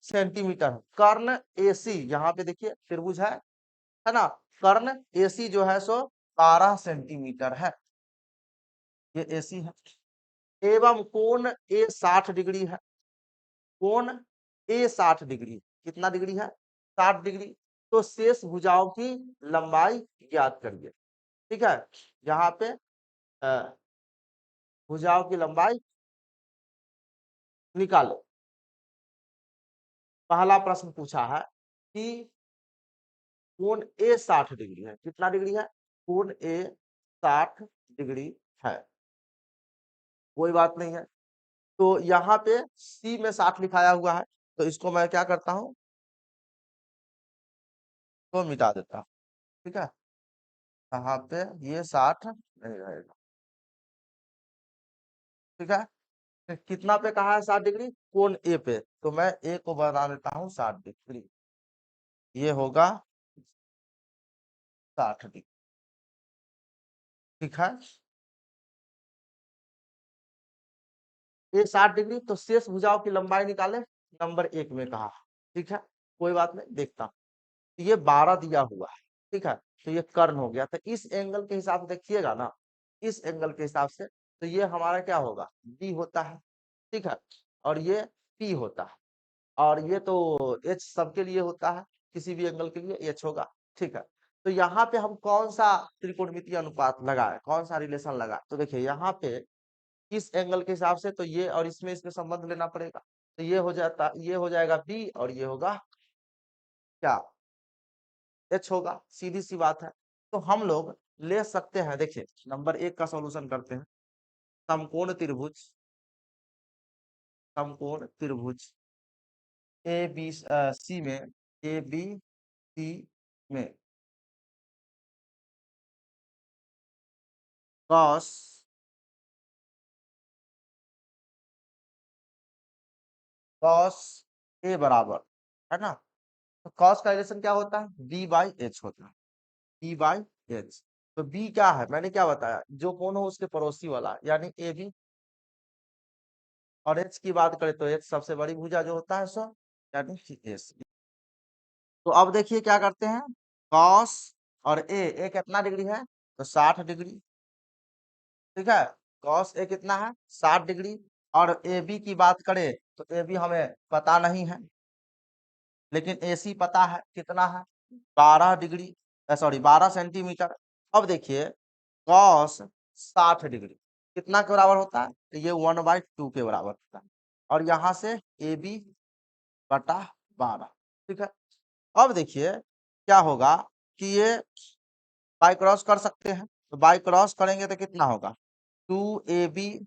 सेंटीमीटर है। कर्ण एसी, यहाँ पे देखिए त्रिभुज है ना, कर्ण एसी जो है सो 12 सेंटीमीटर है, ये एसी है। एवं कोण ए 60 डिग्री है। कोण ए 60 डिग्री, कितना डिग्री है, 60 डिग्री। तो शेष भुजाओं की लंबाई ज्ञात करिए, ठीक है। यहाँ पे भुजाओं की लंबाई निकालो। पहला प्रश्न पूछा है कि कोण ए 60 डिग्री है, कितना डिग्री है, कोण ए 60 डिग्री है, कोई बात नहीं है। तो यहाँ पे सी में 60 लिखाया हुआ है, तो इसको मैं क्या करता हूँ, तो मिटा देता हूँ, ठीक है। यहाँ पे ये 60 नहीं रहेगा, ठीक है। तो कितना पे कहा है 60 डिग्री, कोण ए पे, तो मैं ए को बना देता हूँ 60 डिग्री, ये होगा 60 डिग्री, ठीक है। ये 60 डिग्री, तो शेष भुजाओं की लंबाई निकाले, नंबर 1 में कहा, ठीक है। कोई बात नहीं, देखता हूं। ये 12 दिया हुआ है, ठीक है, तो ये कर्ण हो गया, तो इस एंगल के हिसाब से देखिएगा ना, इस एंगल के हिसाब से तो ये हमारा क्या होगा, बी होता है, ठीक है। और ये पी होता है, और ये तो एच सबके लिए होता है, किसी भी एंगल के लिए एच होगा, ठीक है। तो यहाँ पे हम कौन सा त्रिकोणमितीय अनुपात लगाए, कौन सा रिलेशन लगा, तो देखिए यहाँ पे इस एंगल के हिसाब से तो ये और इसमें संबंध लेना पड़ेगा, तो ये हो जाता, ये हो जाएगा बी और ये होगा क्या, एच होगा, सीधी सी बात है। तो हम लोग ले सकते हैं, देखिए नंबर 1 का सॉल्यूशन करते हैं। समकोण त्रिभुज, समकोण त्रिभुज ए बी सी में, ए बी सी में कॉस कॉस ए बराबर, है ना, तो कॉस का रिलेशन क्या होता है, बी बाई एच होता है, बी बाई एच। तो बी क्या है, मैंने क्या बताया, जो कोण हो उसके पड़ोसी वाला, यानी ए बी। और एच की बात करें तो एच सबसे बड़ी भुजा जो होता है सो, यानी कि एस। तो अब देखिए क्या करते हैं, कॉस और ए कितना डिग्री है, तो 60 डिग्री, ठीक है। कॉस ए कितना है, 60 डिग्री। और ए बी की बात करें तो ए बी हमें पता नहीं है, लेकिन ए सी पता है, कितना है, 12 डिग्री, सॉरी 12 सेंटीमीटर। अब देखिए कॉस 60 डिग्री कितना के बराबर होता है, तो ये 1/2 के बराबर होता है, और यहाँ से ए बी बटा 12, ठीक है। अब देखिए क्या होगा कि ये बाई क्रॉस कर सकते हैं, तो बाई क्रॉस करेंगे तो कितना होगा, 2ab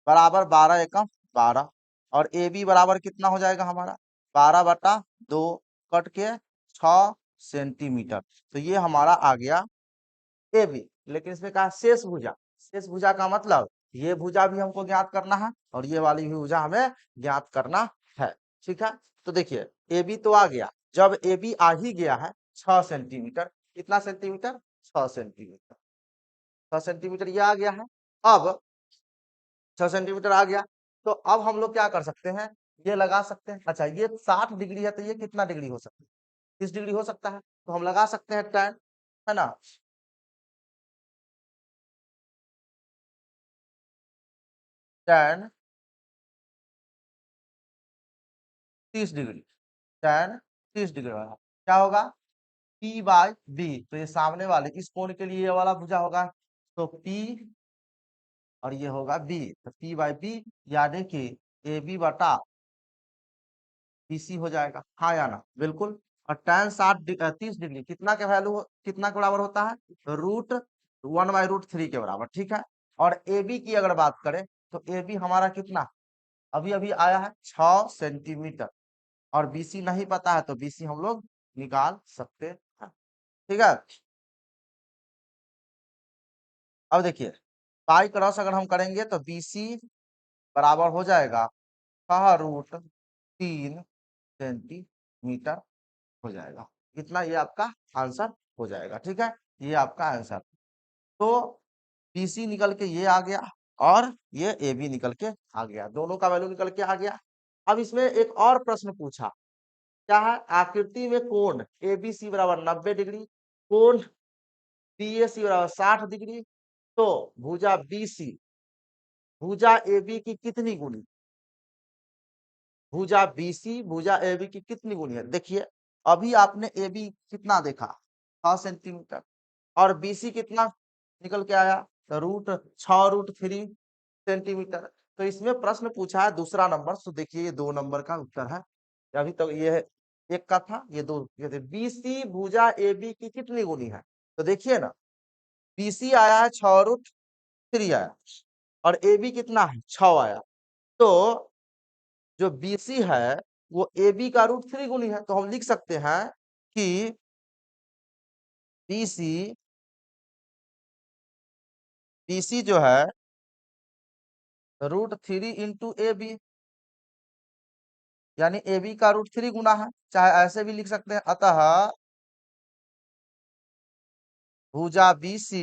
बराबर 12 एकम 12, और ए बी बराबर कितना हो जाएगा हमारा, 12/2, कट के 6 सेंटीमीटर। तो ये हमारा आ गया ए बी। लेकिन इसमें कहा शेष भुजा, शेष भुजा का मतलब ये भुजा भी हमको ज्ञात करना है और ये वाली भी भुजा हमें ज्ञात करना है। ठीक है, तो देखिए ए बी तो आ गया। जब ए बी आ ही गया है 6 सेंटीमीटर, कितना सेंटीमीटर, 6 सेंटीमीटर, 6 सेंटीमीटर ये आ गया है। अब 6 सेंटीमीटर आ गया, तो अब हम लोग क्या कर सकते हैं, ये लगा सकते हैं। अच्छा, ये 60 डिग्री है तो ये कितना डिग्री हो सकता है, 30 डिग्री हो सकता है, तो हम लगा सकते हैं tan, है ना। tan 30 डिग्री, tan 30 डिग्री वाला क्या होगा, P बाय बी। तो ये सामने वाले इस कोण के लिए ये वाला भुजा होगा, तो P और ये होगा B, तो P बाय बी यानी कि ए बी बटा BC हो जाएगा, हाँ या ना, बिल्कुल। और tan 30 डिग्री कितना के वैल्यू, कितना के बराबर होता है, √1/√3 के बराबर। ठीक है, और ए बी की अगर बात करें तो ए बी हमारा कितना, अभी अभी आया है 6 सेंटीमीटर, और बीसी नहीं पता है तो बीसी हम लोग निकाल सकते हैं। ठीक है, अब देखिए पाई क्रॉस अगर हम करेंगे तो बीसी बराबर हो जाएगा 6√3 सेंटीमीटर हो जाएगा। कितना, ये आपका आंसर हो जाएगा। ठीक है, ये आपका आंसर। तो बीसी निकल के ये आ गया और ये ए बी निकल के आ गया, दोनों का वैल्यू निकल के आ गया। अब इसमें एक और प्रश्न पूछा, क्या है, आकृति में कोण ए बी सी बराबर 90 डिग्री, कोण बी ए सी बराबर 60 डिग्री, तो भुजा बी सी भुजा ए बी की कितनी गुनी, भुजा बी सी भुजा ए बी की कितनी गुनी है। देखिए अभी आपने ए बी कितना देखा, 6 सेंटीमीटर, और बी सी कितना निकल के आया, तो √6√3 सेंटीमीटर। तो इसमें प्रश्न पूछा है दूसरा नंबर, तो देखिए ये 2 नंबर का उत्तर है। अभी तो ये एक का था, ये दो, ये थे बी सी भुजा ए बी की कितनी गुनी है। तो देखिए ना, बी सी आया है 6√3 आया, और ए बी कितना है, 6 आया। तो जो BC है वो AB का √3 गुनी है, तो हम लिख सकते हैं कि BC BC जो है √3 इंटू ए बी, यानी AB का √3 गुना है, चाहे ऐसे भी लिख सकते हैं। अतः भुजा BC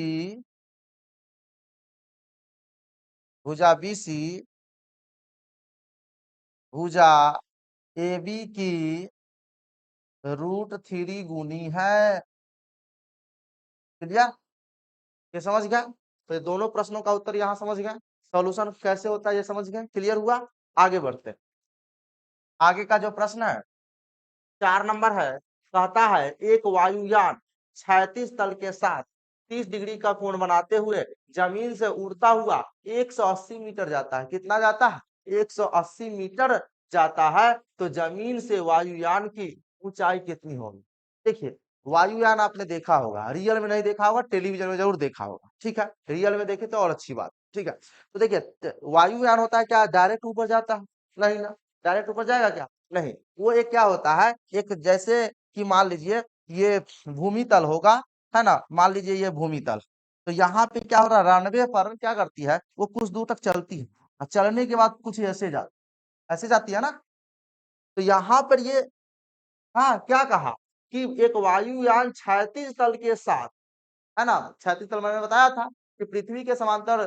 भुजा BC भुजा AB की √3 गुनी है। क्लियर, ये समझ गया। तो ये दोनों प्रश्नों का उत्तर यहाँ समझ गए, सॉल्यूशन कैसे होता है ये समझ गए, क्लियर हुआ। आगे बढ़ते हैं। आगे का जो प्रश्न है 4 नंबर है, कहता है एक वायुयान 36 तल के साथ 30 डिग्री का कोण बनाते हुए जमीन से उड़ता हुआ 180 मीटर जाता है। कितना जाता है, 180 मीटर जाता है। तो जमीन से वायुयान की ऊंचाई कितनी होगी। देखिए वायुयान आपने देखा होगा, रियल में नहीं देखा होगा, टेलीविजन में जरूर देखा होगा। ठीक है, रियल में देखे तो और अच्छी बात। ठीक है, तो देखिए वायुयान होता है क्या, डायरेक्ट ऊपर जाता है, नहीं ना, डायरेक्ट ऊपर जाएगा क्या, नहीं। वो एक क्या होता है, एक जैसे कि मान लीजिए ये भूमि तल होगा, है ना, मान लीजिए ये भूमि तल, तो यहाँ पे क्या हो रहा है, रनवे पर क्या करती है, वो कुछ दूर तक चलती है, और चलने के बाद कुछ ऐसे जाती है ना। तो यहाँ पर ये, हाँ क्या कहा कि एक वायुयान 36 तल के साथ, है ना, 36 तल मैंने बताया था कि पृथ्वी के समांतर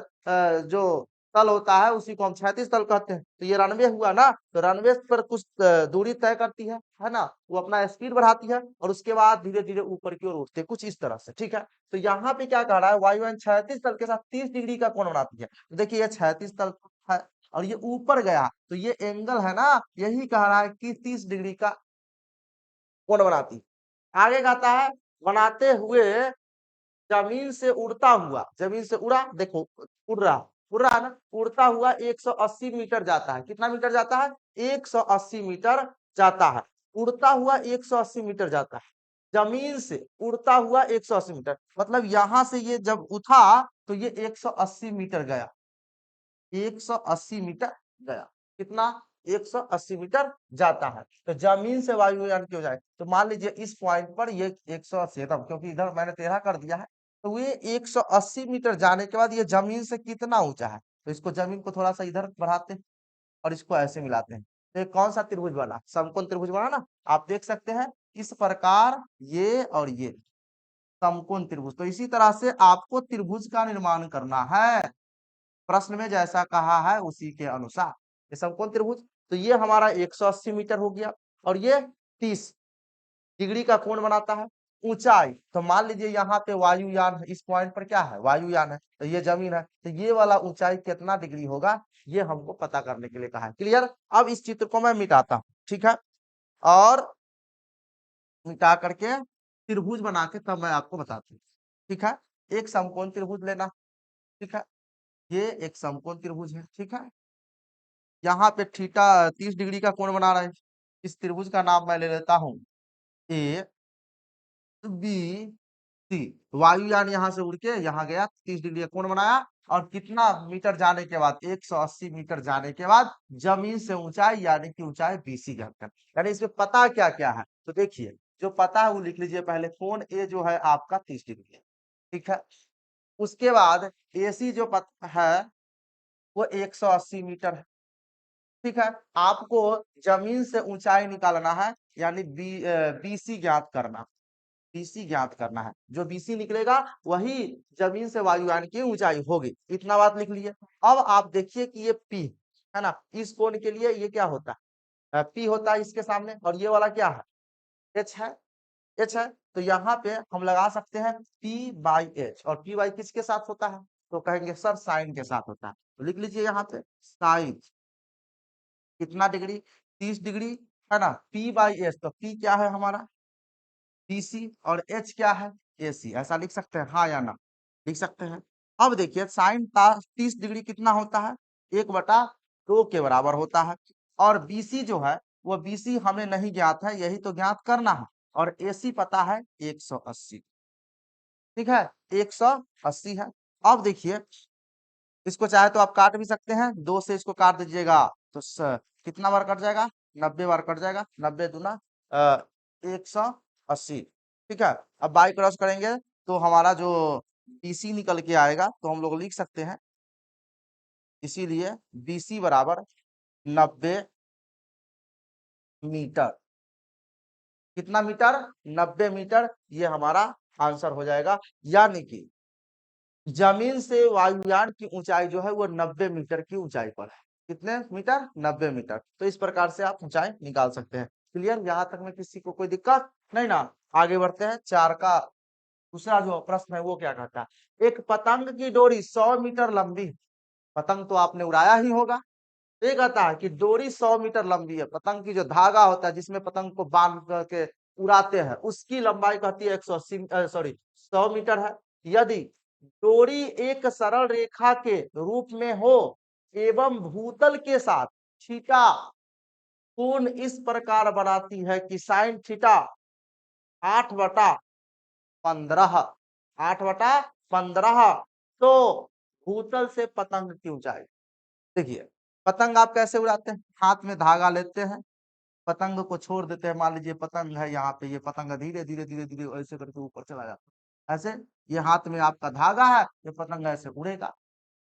जो तल होता है उसी को हम 36 तल कहते हैं। तो ये रनवे हुआ ना, तो रनवे पर कुछ दूरी तय करती है ना, वो अपना स्पीड बढ़ाती है और उसके बाद धीरे धीरे ऊपर की ओर उठते हैं, कुछ इस तरह से। ठीक है, तो यहाँ पे क्या कह रहा है, वायुयान 36 तल के साथ 30 डिग्री का कोण बनाती है। तो देखिए ये 36 तल है और ये ऊपर गया, तो ये एंगल है ना, यही कह रहा है कि 30 डिग्री का कोण बनाती है। आगे कहता है बनाते हुए जमीन से उड़ता हुआ, जमीन से उड़ा, देखो उड़ रहा है ना, उड़ता हुआ 180 मीटर जाता है। कितना मीटर जाता है, 180 मीटर जाता है। उड़ता हुआ 180 मीटर जाता है, जमीन से उड़ता हुआ 180 मीटर, मतलब यहां से ये जब उठा तो ये 180 मीटर गया, 180 मीटर गया। कितना, 180 मीटर जाता है। तो जमीन से वायुयान क्यों जाए, तो मान लीजिए इस पॉइंट पर ये 180, तब क्योंकि इधर मैंने 13 कर दिया है, तो ये 180 मीटर जाने के बाद ये जमीन से कितना ऊंचा है, तो इसको जमीन को थोड़ा सा इधर बढ़ाते हैं और इसको ऐसे मिलाते हैं, तो ये कौन सा त्रिभुज बना? समकोण त्रिभुज बना ना। आप देख सकते हैं इस प्रकार ये और ये समकोण त्रिभुज। तो इसी तरह से आपको त्रिभुज का निर्माण करना है, प्रश्न में जैसा कहा है उसी के अनुसार। ये समकोण त्रिभुज, तो ये हमारा 180 मीटर हो गया और ये 30 डिग्री का कोण बनाता है। ऊंचाई, तो मान लीजिए यहाँ पे वायुयान है, इस पॉइंट पर क्या है? वायुयान है, तो ये जमीन है, तो ये वाला ऊंचाई कितना डिग्री होगा ये हमको पता करने के लिए कहा है। क्लियर? अब इस चित्र को मैं मिटाता हूँ, ठीक है, और मिटा करके त्रिभुज बना के तब मैं आपको बताता हूँ, ठीक है। एक समकोण त्रिभुज लेना, ठीक है, ये एक समकोण त्रिभुज है, ठीक है। यहाँ पे थीटा 30 डिग्री का कोण बना रहा है। इस त्रिभुज का नाम मैं ले लेता हूँ ए बी सी। वायुयान यहाँ से उड़ के यहाँ गया, 30 डिग्री का कोण बनाया, और कितना मीटर जाने के बाद? 180 मीटर जाने के बाद जमीन से ऊंचाई यानी कि ऊंचाई बीसी ज्ञात कर। यानी इसमें पता क्या क्या है, तो देखिए जो पता है वो लिख लीजिए पहले। कोण ए जो है आपका 30 डिग्री है, ठीक है। उसके बाद एसी जो पता है वो 180 मीटर है, ठीक है। आपको जमीन से ऊंचाई निकालना है यानी बीसी ज्ञात करना, बीसी ज्ञात करना है। जो बीसी निकलेगा वही जमीन से वायुयान की ऊंचाई होगी। इतना बात लिख लिए। अब आप देखिए कि ये पी है ना, इस कोण के लिए ये क्या होता है? पी होता है इसके सामने, और ये वाला क्या है? एच है, एच है। तो यहाँ पे हम लगा सकते हैं पी बाई एच, और पी बाई किसके साथ होता है? तो कहेंगे सर साइन के साथ होता है। तो लिख लीजिए यहाँ पे साइन कितना डिग्री? 30 डिग्री, है ना। पी बाई एच, तो पी क्या है हमारा? बीसी, और एच क्या है? एसी। ऐसा लिख सकते हैं, हाँ या ना? लिख सकते हैं। अब देखिए साइन 30 डिग्री कितना होता है? 1/2 के बराबर होता है। और बीसी जो है वो बीसी हमें नहीं ज्ञात है, यही तो ज्ञात करना है। और एसी पता है 180, ठीक है, 180 है। अब देखिए इसको चाहे तो आप काट भी सकते हैं, 2 से इसको काट दीजिएगा तो कितना बार कट जाएगा? 90 बार कट जाएगा। 90 दूना 180, ठीक है। अब बाई क्रॉस करेंगे तो हमारा जो बीसी निकल के आएगा, तो हम लोग लिख सकते हैं इसीलिए बीसी बराबर 90 मीटर। कितना मीटर? 90 मीटर, ये हमारा आंसर हो जाएगा। यानी कि जमीन से वायुयान की ऊंचाई जो है वो 90 मीटर की ऊंचाई पर है। कितने मीटर? 90 मीटर। तो इस प्रकार से आप ऊंचाई निकाल सकते हैं। क्लियर? यहाँ तक में किसी को कोई दिक्कत नहीं ना? आगे बढ़ते हैं। 4 का दूसरा जो प्रश्न है वो क्या कहता है? एक पतंग की डोरी 100 मीटर लंबी है। पतंग तो आपने उड़ाया ही होगा। ये कहता है कि डोरी 100 मीटर लंबी है। पतंग की जो धागा होता है जिसमें पतंग को बांध करके उड़ाते हैं, उसकी लंबाई कहती है 180 सॉरी 100 मीटर है। यदि डोरी एक सरल रेखा के रूप में हो एवं भूतल के साथ थीटा कोण इस प्रकार बनाती है कि साइन थीटा 8/15, 8/15, तो भूतल से पतंग की ऊंचाई। देखिए पतंग आप कैसे उड़ाते हैं? हाथ में धागा लेते हैं, पतंग को छोड़ देते हैं। मान लीजिए पतंग है यहाँ पे, ये पतंग धीरे धीरे धीरे धीरे ऐसे करके ऊपर चला जाता है। ऐसे ये हाथ में आपका धागा है, ये पतंग ऐसे उड़ेगा,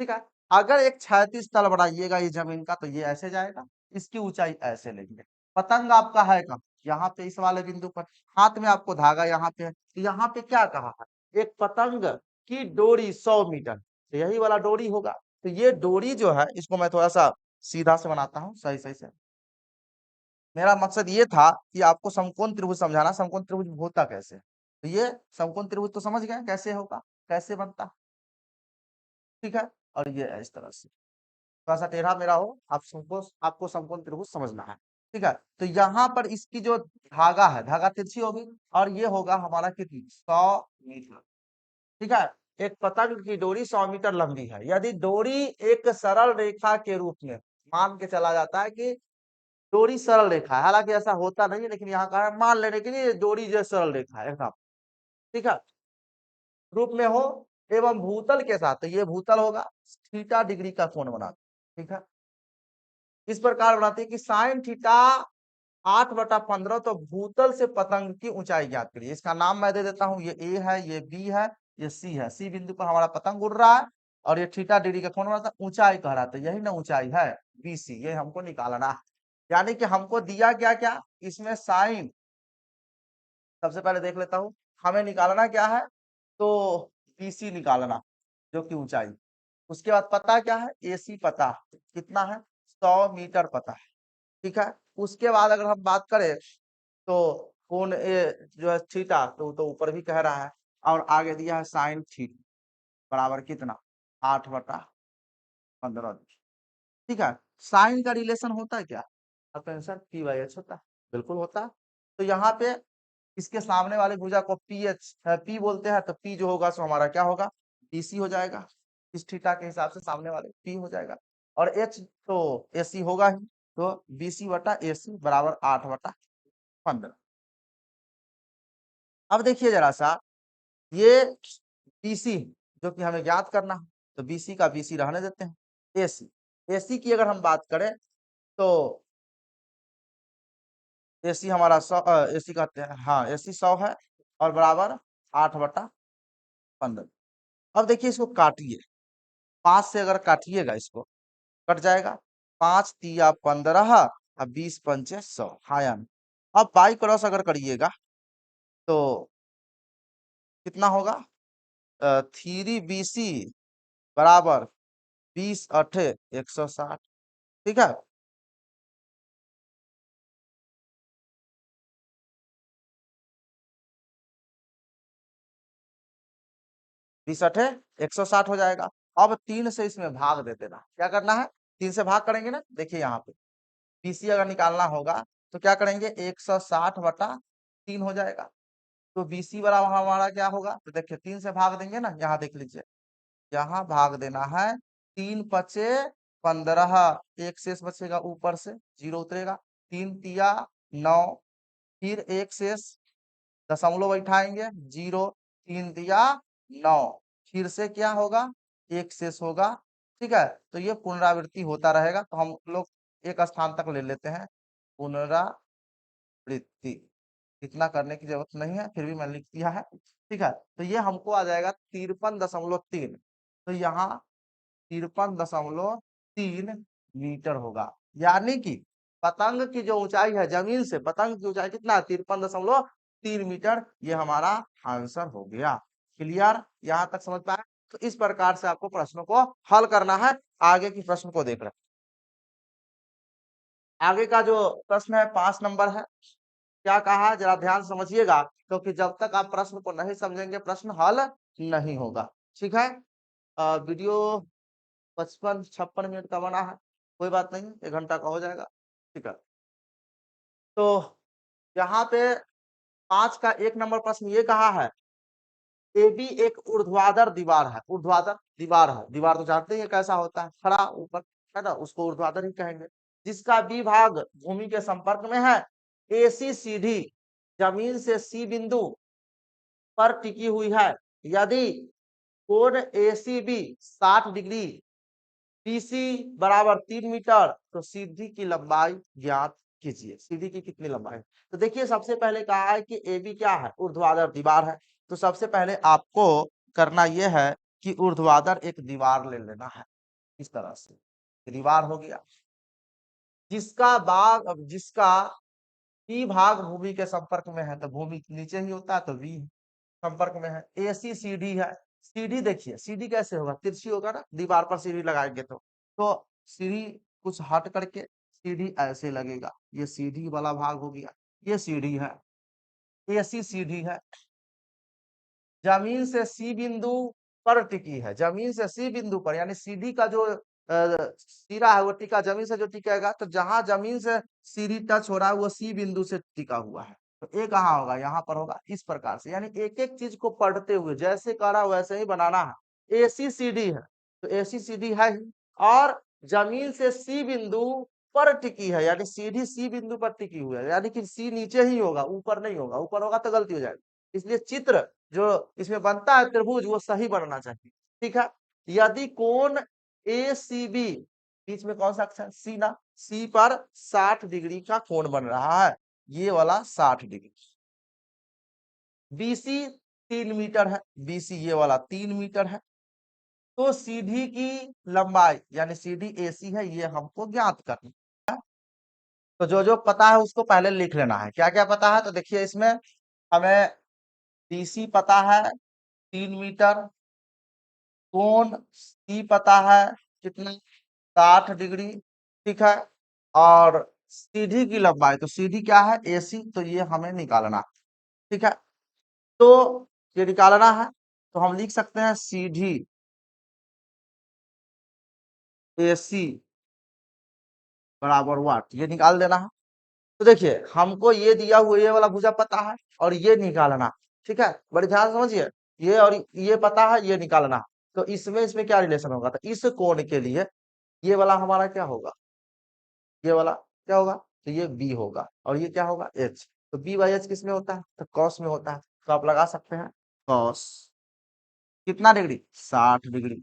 ठीक है। अगर एक क्षैतिज तल बनाइएगा ये जमीन का, तो ये ऐसे जाएगा, इसकी ऊंचाई ऐसे लेंगे। पतंग आपका है कहाँ? यहाँ पे इस वाले बिंदु पर। हाथ में आपको धागा यहाँ पे है, तो यहाँ पे क्या कहा है? एक पतंग की डोरी 100 मीटर, तो यही वाला डोरी होगा। तो ये डोरी जो है इसको मैं थोड़ा सा सीधा से बनाता हूँ, सही सही से। मेरा मकसद ये था कि आपको समकोण त्रिभुज समझाना, समकोण त्रिभुज होता कैसे। तो ये समकोण त्रिभुज तो समझ गए कैसे होगा, कैसे बनता, ठीक है। और ये इस तरह से थोड़ा सा टेढ़ा मेरा हो, आपको समकोण त्रिभुज समझना है, ठीक है। तो यहाँ पर इसकी जो धागा है, धागा तिरछी होगी, और ये होगा हमारा कितनी? 100 मीटर, ठीक है। एक पतंग की डोरी 100 मीटर लंबी है। यदि डोरी एक सरल रेखा के रूप में, मान के चला जाता है कि डोरी सरल रेखा है, हालांकि ऐसा होता नहीं है, लेकिन यहाँ का है मान लेने के लिए डोरी जो सरल रेखा है एकदम, ठीक है, रूप में हो एवं भूतल के साथ, तो ये भूतल होगा, थीटा डिग्री का कोण बना, ठीक है। इस प्रकार बनाते हैं कि साइन थीटा 8/15, तो भूतल से पतंग की ऊंचाई ज्ञात करिए। इसका नाम मैं दे देता हूं, ये ए है, ये बी है, ये सी है। सी बिंदु पर हमारा पतंग उड़ रहा है, और ये थीटा डिग्री का कौन बनाता है, ऊंचाई कह रहा था, यही ना ऊंचाई है बीसी, ये हमको निकालना है। यानी कि हमको दिया क्या क्या इसमें साइन, सबसे पहले देख लेता हूँ, हमें निकालना क्या है, तो बीसी निकालना जो कि ऊंचाई। उसके बाद पता क्या है, एसी पता कितना है, 100 मीटर पता है। ठीक है, उसके बाद अगर हम बात करें तो कोण ए जो है थीटा, तो ऊपर भी कह रहा है, और आगे दिया है साइन थीटा बराबर कितना, 8/15। ठीक है, साइन का रिलेशन होता है क्या, आपका आंसर P/H होता है, बिल्कुल होता है। तो यहाँ पे इसके सामने वाले भुजा को पी बोलते हैं, तो पी जो होगा सो हमारा क्या होगा, बीसी हो जाएगा, इस थीटा के हिसाब से सामने वाले पी हो जाएगा, और एच तो एसी होगा ही, तो BC/AC बराबर 8/15। अब देखिए जरा सा, ये बीसी जो कि हमें ज्ञात करना है, तो बीसी का बीसी रहने देते हैं। एसी, एसी की अगर हम बात करें तो एसी हमारा 100, एसी कहते हैं, हाँ एसी 100 है, और बराबर 8/15। अब देखिए इसको काटिए, 5 से अगर काटिएगा इसको कट जाएगा, 5 तिया 15 और 20 पंचे 100, हाँ या नहीं? अब बाई क्रॉस अगर करिएगा तो कितना होगा, 3BC बराबर 20 × 8 160। ठीक है, 20 × 8 160 हो जाएगा। अब 3 से इसमें भाग दे देना, क्या करना है, 3 से भाग करेंगे ना, देखिए यहाँ पे बीसी अगर निकालना होगा तो क्या करेंगे, 160/3 हो जाएगा। तो बीसी बराबर हमारा क्या होगा, तो देखिए 3 से भाग देंगे ना, यहाँ देख लीजिए, यहाँ भाग देना है, 3×5 = 15, एक शेष बचेगा ऊपर से, 0 उतरेगा, 3 तिया 9, फिर एक शेष दशमलव बैठाएंगे, 0, 3 तिया 9, फिर से क्या होगा, एक शेष होगा। ठीक है, तो ये पुनरावृत्ति होता रहेगा, तो हम लोग एक स्थान तक ले लेते हैं, पुनरावृत्ति इतना करने की जरूरत नहीं है, फिर भी मैंने लिख दिया है। ठीक है, तो ये हमको आ जाएगा 53.3, तो यहाँ 53.3 मीटर होगा। यानी कि पतंग की जो ऊंचाई है जमीन से, पतंग की ऊंचाई कितना है, 53.3 मीटर, ये हमारा आंसर हो गया। क्लियर, यहाँ तक समझ पाए? तो इस प्रकार से आपको प्रश्नों को हल करना है। आगे की प्रश्न को देख रहे हैं। आगे का जो प्रश्न है 5 नंबर है, क्या कहा है जरा ध्यान से समझिएगा, क्योंकि जब तक आप प्रश्न को नहीं समझेंगे प्रश्न हल नहीं होगा। ठीक है, वीडियो 55-56 मिनट का बना है, कोई बात नहीं, 1 घंटा का हो जाएगा। ठीक है, तो यहाँ पे 5 का 1 नंबर प्रश्न ये कहा है, AB एक ऊर्ध्वाधर दीवार है, ऊर्ध्वाधर दीवार है, दीवार तो जानते हैं कैसा होता है, खड़ा ऊपर, है ना, उसको ऊर्ध्वाधर ही कहेंगे, जिसका B भाग भूमि के संपर्क में है, AC सीधी जमीन से C बिंदु पर टिकी हुई है, यदि कोण ACB 60 डिग्री, BC बराबर 3 मीटर, तो सीधी की लंबाई ज्ञात कीजिए। सीधी की कितनी लंबाई, तो देखिए सबसे पहले कहा है कि AB क्या है, ऊर्ध्वाधर दीवार है, तो सबसे पहले आपको करना यह है कि ऊर्ध्वाधर एक दीवार ले लेना है, इस तरह से दीवार हो गया, जिसका बी भाग भूमि के संपर्क में है, तो भूमि नीचे ही होता है, तो बी संपर्क में है। AC सीढ़ी है, सीढ़ी देखिए सीढ़ी कैसे होगा, तिरछी होगा ना, दीवार पर सीढ़ी लगाएंगे तो सीढ़ी कुछ हट करके सीढ़ी ऐसे लगेगा, ये सीढ़ी वाला भाग हो गया, ये सीढ़ी है, AC सीढ़ी है, जमीन से C बिंदु पर टिकी है, जमीन से C बिंदु पर, यानी सीढ़ी का जो सिरा है वो टिका जमीन से जो टिकेगा, तो जहां जमीन से सीढ़ी टच हो रहा है वो C बिंदु से टिका हुआ है, तो ये कहाँ होगा, यहाँ पर होगा, इस प्रकार से, यानी एक एक चीज को पढ़ते हुए जैसे करा वैसे ही बनाना है। AC सीढ़ी है, तो AC सीढ़ी है ही, और जमीन से C बिंदु पर टिकी है, यानी सीढ़ी C बिंदु पर टिकी हुई है, यानी कि C नीचे ही होगा, ऊपर नहीं होगा, ऊपर होगा तो गलती हो जाएगी, इसलिए चित्र जो इसमें बनता है त्रिभुज वो सही बनना चाहिए। ठीक है, यदि कोण ACB, बीच में कौन सा अक्षर, C ना, C पर 60 डिग्री का कोण बन रहा है, ये वाला 60 डिग्री, BC 3 मीटर है, BC ये वाला 3 मीटर है, तो सीधी की लंबाई यानी सीधी एसी है, ये हमको ज्ञात करना है। तो जो जो पता है उसको पहले लिख लेना है। क्या क्या पता है? तो देखिए इसमें हमें बीसी पता है 3 मीटर, कोण सी पता है कितना 60 डिग्री, ठीक है। और सीधी की लंबाई, तो सीधी क्या है? एसी, तो ये हमें निकालना है, ठीक है। तो ये निकालना है तो हम लिख सकते हैं सीधी एसी बराबर वाट, ये निकाल देना है। तो देखिए हमको ये दिया हुआ ये वाला भुजा पता है और ये निकालना, ठीक है। बड़ी ध्यान से समझिए, ये और ये पता है, ये निकालना। तो इसमें इसमें क्या रिलेशन होगा? तो इस कोण के लिए ये वाला हमारा क्या होगा? ये वाला क्या होगा? तो ये बी होगा और ये क्या होगा? एच। तो बी बाई एच किस में होता है? तो कॉस में होता है। तो आप लगा सकते हैं कॉस कितना डिग्री? 60 डिग्री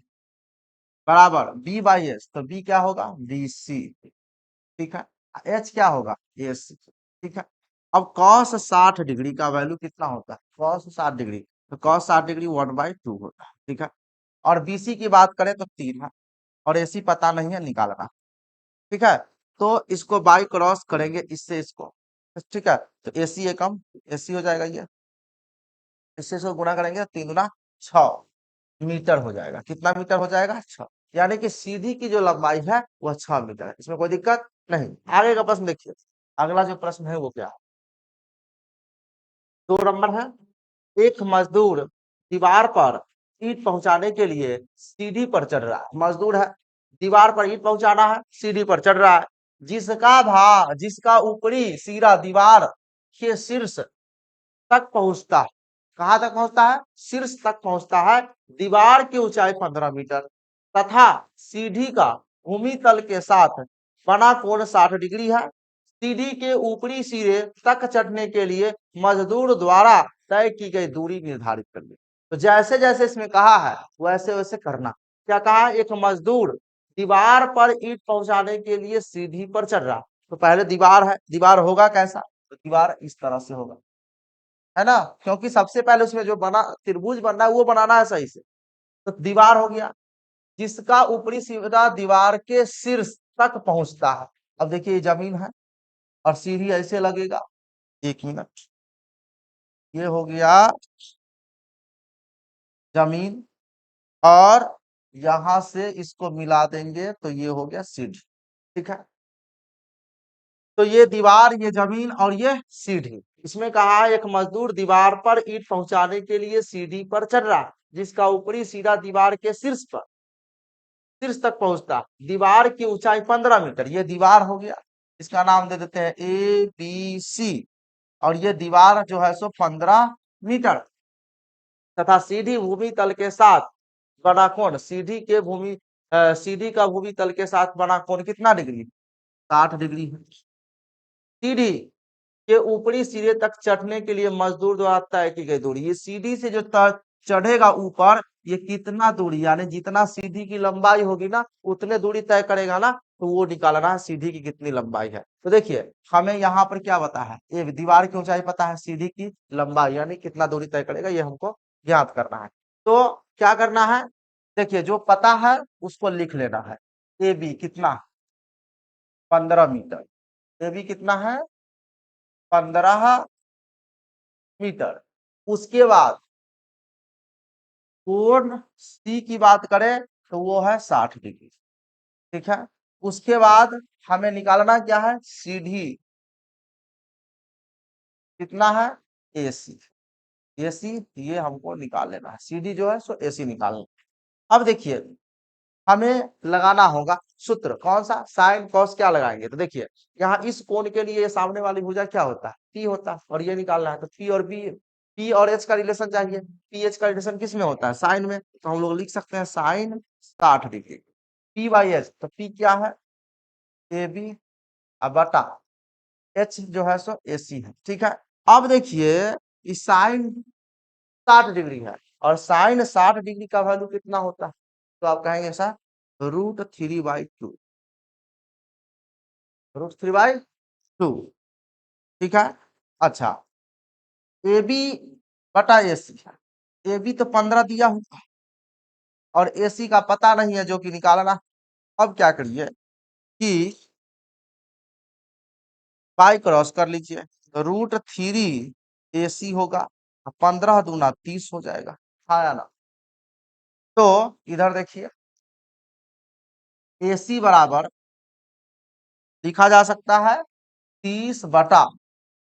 बराबर बी बाई एच। तो बी क्या होगा? बी सी, ठीक है। एच क्या होगा? एस, ठीक है। अब कॉस 60 डिग्री का वैल्यू कितना होता है? कॉस 60 डिग्री, तो कॉस 60 डिग्री 1/2 होता है, ठीक है। और बीसी की बात करें तो 3 है और एसी पता नहीं है, निकालना, ठीक है। तो इसको बाई क्रॉस करेंगे इससे इसको, ठीक है। तो एसी एकम एसी हो जाएगा ये, इससे इसको गुणा करेंगे 3 × 6 मीटर हो जाएगा। कितना मीटर हो जाएगा? 6। यानी कि सीधी की जो लंबाई है वह 6 मीटर है। इसमें कोई दिक्कत नहीं। आगे का प्रश्न देखिए, अगला जो प्रश्न है वो क्या है? 2 नंबर है, एक मजदूर दीवार पर ईंट पहुंचाने के लिए सीढ़ी पर चढ़ रहा है। मजदूर है, दीवार पर ईंट पहुंचाना है, सीढ़ी पर चढ़ रहा है। जिसका ऊपरी सिरा दीवार के शीर्ष तक पहुंचता है। कहाँ तक पहुंचता है? शीर्ष तक पहुंचता है। दीवार की ऊंचाई 15 मीटर तथा सीढ़ी का भूमि तल के साथ बना कोण 60 डिग्री है। सीढ़ी के ऊपरी सिरे तक चढ़ने के लिए मजदूर द्वारा तय की गई दूरी निर्धारित करनी। तो जैसे जैसे इसमें कहा है वैसे वैसे करना। क्या कहा? एक मजदूर दीवार पर ईंट पहुंचाने के लिए सीढ़ी पर चढ़ रहा। तो पहले दीवार है, दीवार होगा कैसा? तो दीवार इस तरह से होगा, है ना। क्योंकि सबसे पहले उसमें जो बना त्रिभुज बनना है वो बनाना है सही से। तो दीवार हो गया, जिसका ऊपरी सिरा दीवार के शीर्ष तक पहुंचता है। अब देखिए ये जमीन है और सीढ़ी ऐसे लगेगा, 1 मिनट, ये हो गया जमीन और यहां से इसको मिला देंगे तो ये हो गया सीढ़ी, ठीक है। तो ये दीवार, ये जमीन और ये सीढ़ी। इसमें कहा है एक मजदूर दीवार पर ईंट पहुंचाने के लिए सीढ़ी पर चढ़ रहा, जिसका ऊपरी सिरा दीवार के शीर्ष तक पहुंचता। दीवार की ऊंचाई 15 मीटर, ये दीवार हो गया, इसका नाम दे देते हैं ए बी सी। और ये दीवार जो है सो 15 मीटर तथा सीधी भूमि तल के साथ बना कोण, सीधी का भूमि तल के साथ बना कोण कितना डिग्री? 60 डिग्री है। सीढ़ी के ऊपरी सिरे तक चढ़ने के लिए मजदूर द्वारा तय की गई दूरी, ये सीढ़ी से जो चढ़ेगा ऊपर, ये कितना दूरी, यानी जितना सीढ़ी की लंबाई होगी ना उतने दूरी तय करेगा ना, तो वो निकालना है सीढ़ी की कितनी लंबाई है। तो देखिए हमें यहाँ पर क्या पता है? ये दीवार की ऊंचाई पता है, सीढ़ी की लंबाई यानी कितना दूरी तय करेगा ये हमको ज्ञात करना है। तो क्या करना है? देखिए जो पता है उसको लिख लेना है। ए बी कितना? 15 मीटर। ए बी कितना है? 15 मीटर। उसके बाद कोण सी की बात करें तो वो है 60 डिग्री, ठीक है। उसके बाद हमें निकालना क्या है? सीधी कितना है? एसी। एसी ये हमको निकाल लेना है, सीधी जो है सो एसी निकालना है। अब देखिए हमें लगाना होगा सूत्र, कौन सा? साइन कॉस क्या लगाएंगे? तो देखिए यहाँ इस कोण के लिए सामने वाली भुजा क्या होता है? पी होता है और ये निकालना है। तो पी और एच का रिलेशन चाहिए। पी एच का रिलेशन किस में होता है? साइन में। तो हम लोग लिख सकते हैं sine 60 degree p by h. तो पी क्या है? ए बी बटा एच जो है सो ए सी है, ठीक है। अब देखिए इस साइन 60 डिग्री है और साइन 60 डिग्री का वैल्यू कितना होता है? तो आप कहेंगे सर √3/2, √3/2, ठीक है। अच्छा ए बी बटा ए सी, ए बी तो 15 दिया हुआ, और AC का पता नहीं है जो कि निकालना। अब क्या करिए कि बाई क्रॉस कर लीजिए, √3 AC होगा, 15 दूना 30 हो जाएगा, आया ना। तो इधर देखिए AC बराबर लिखा जा सकता है 30 बटा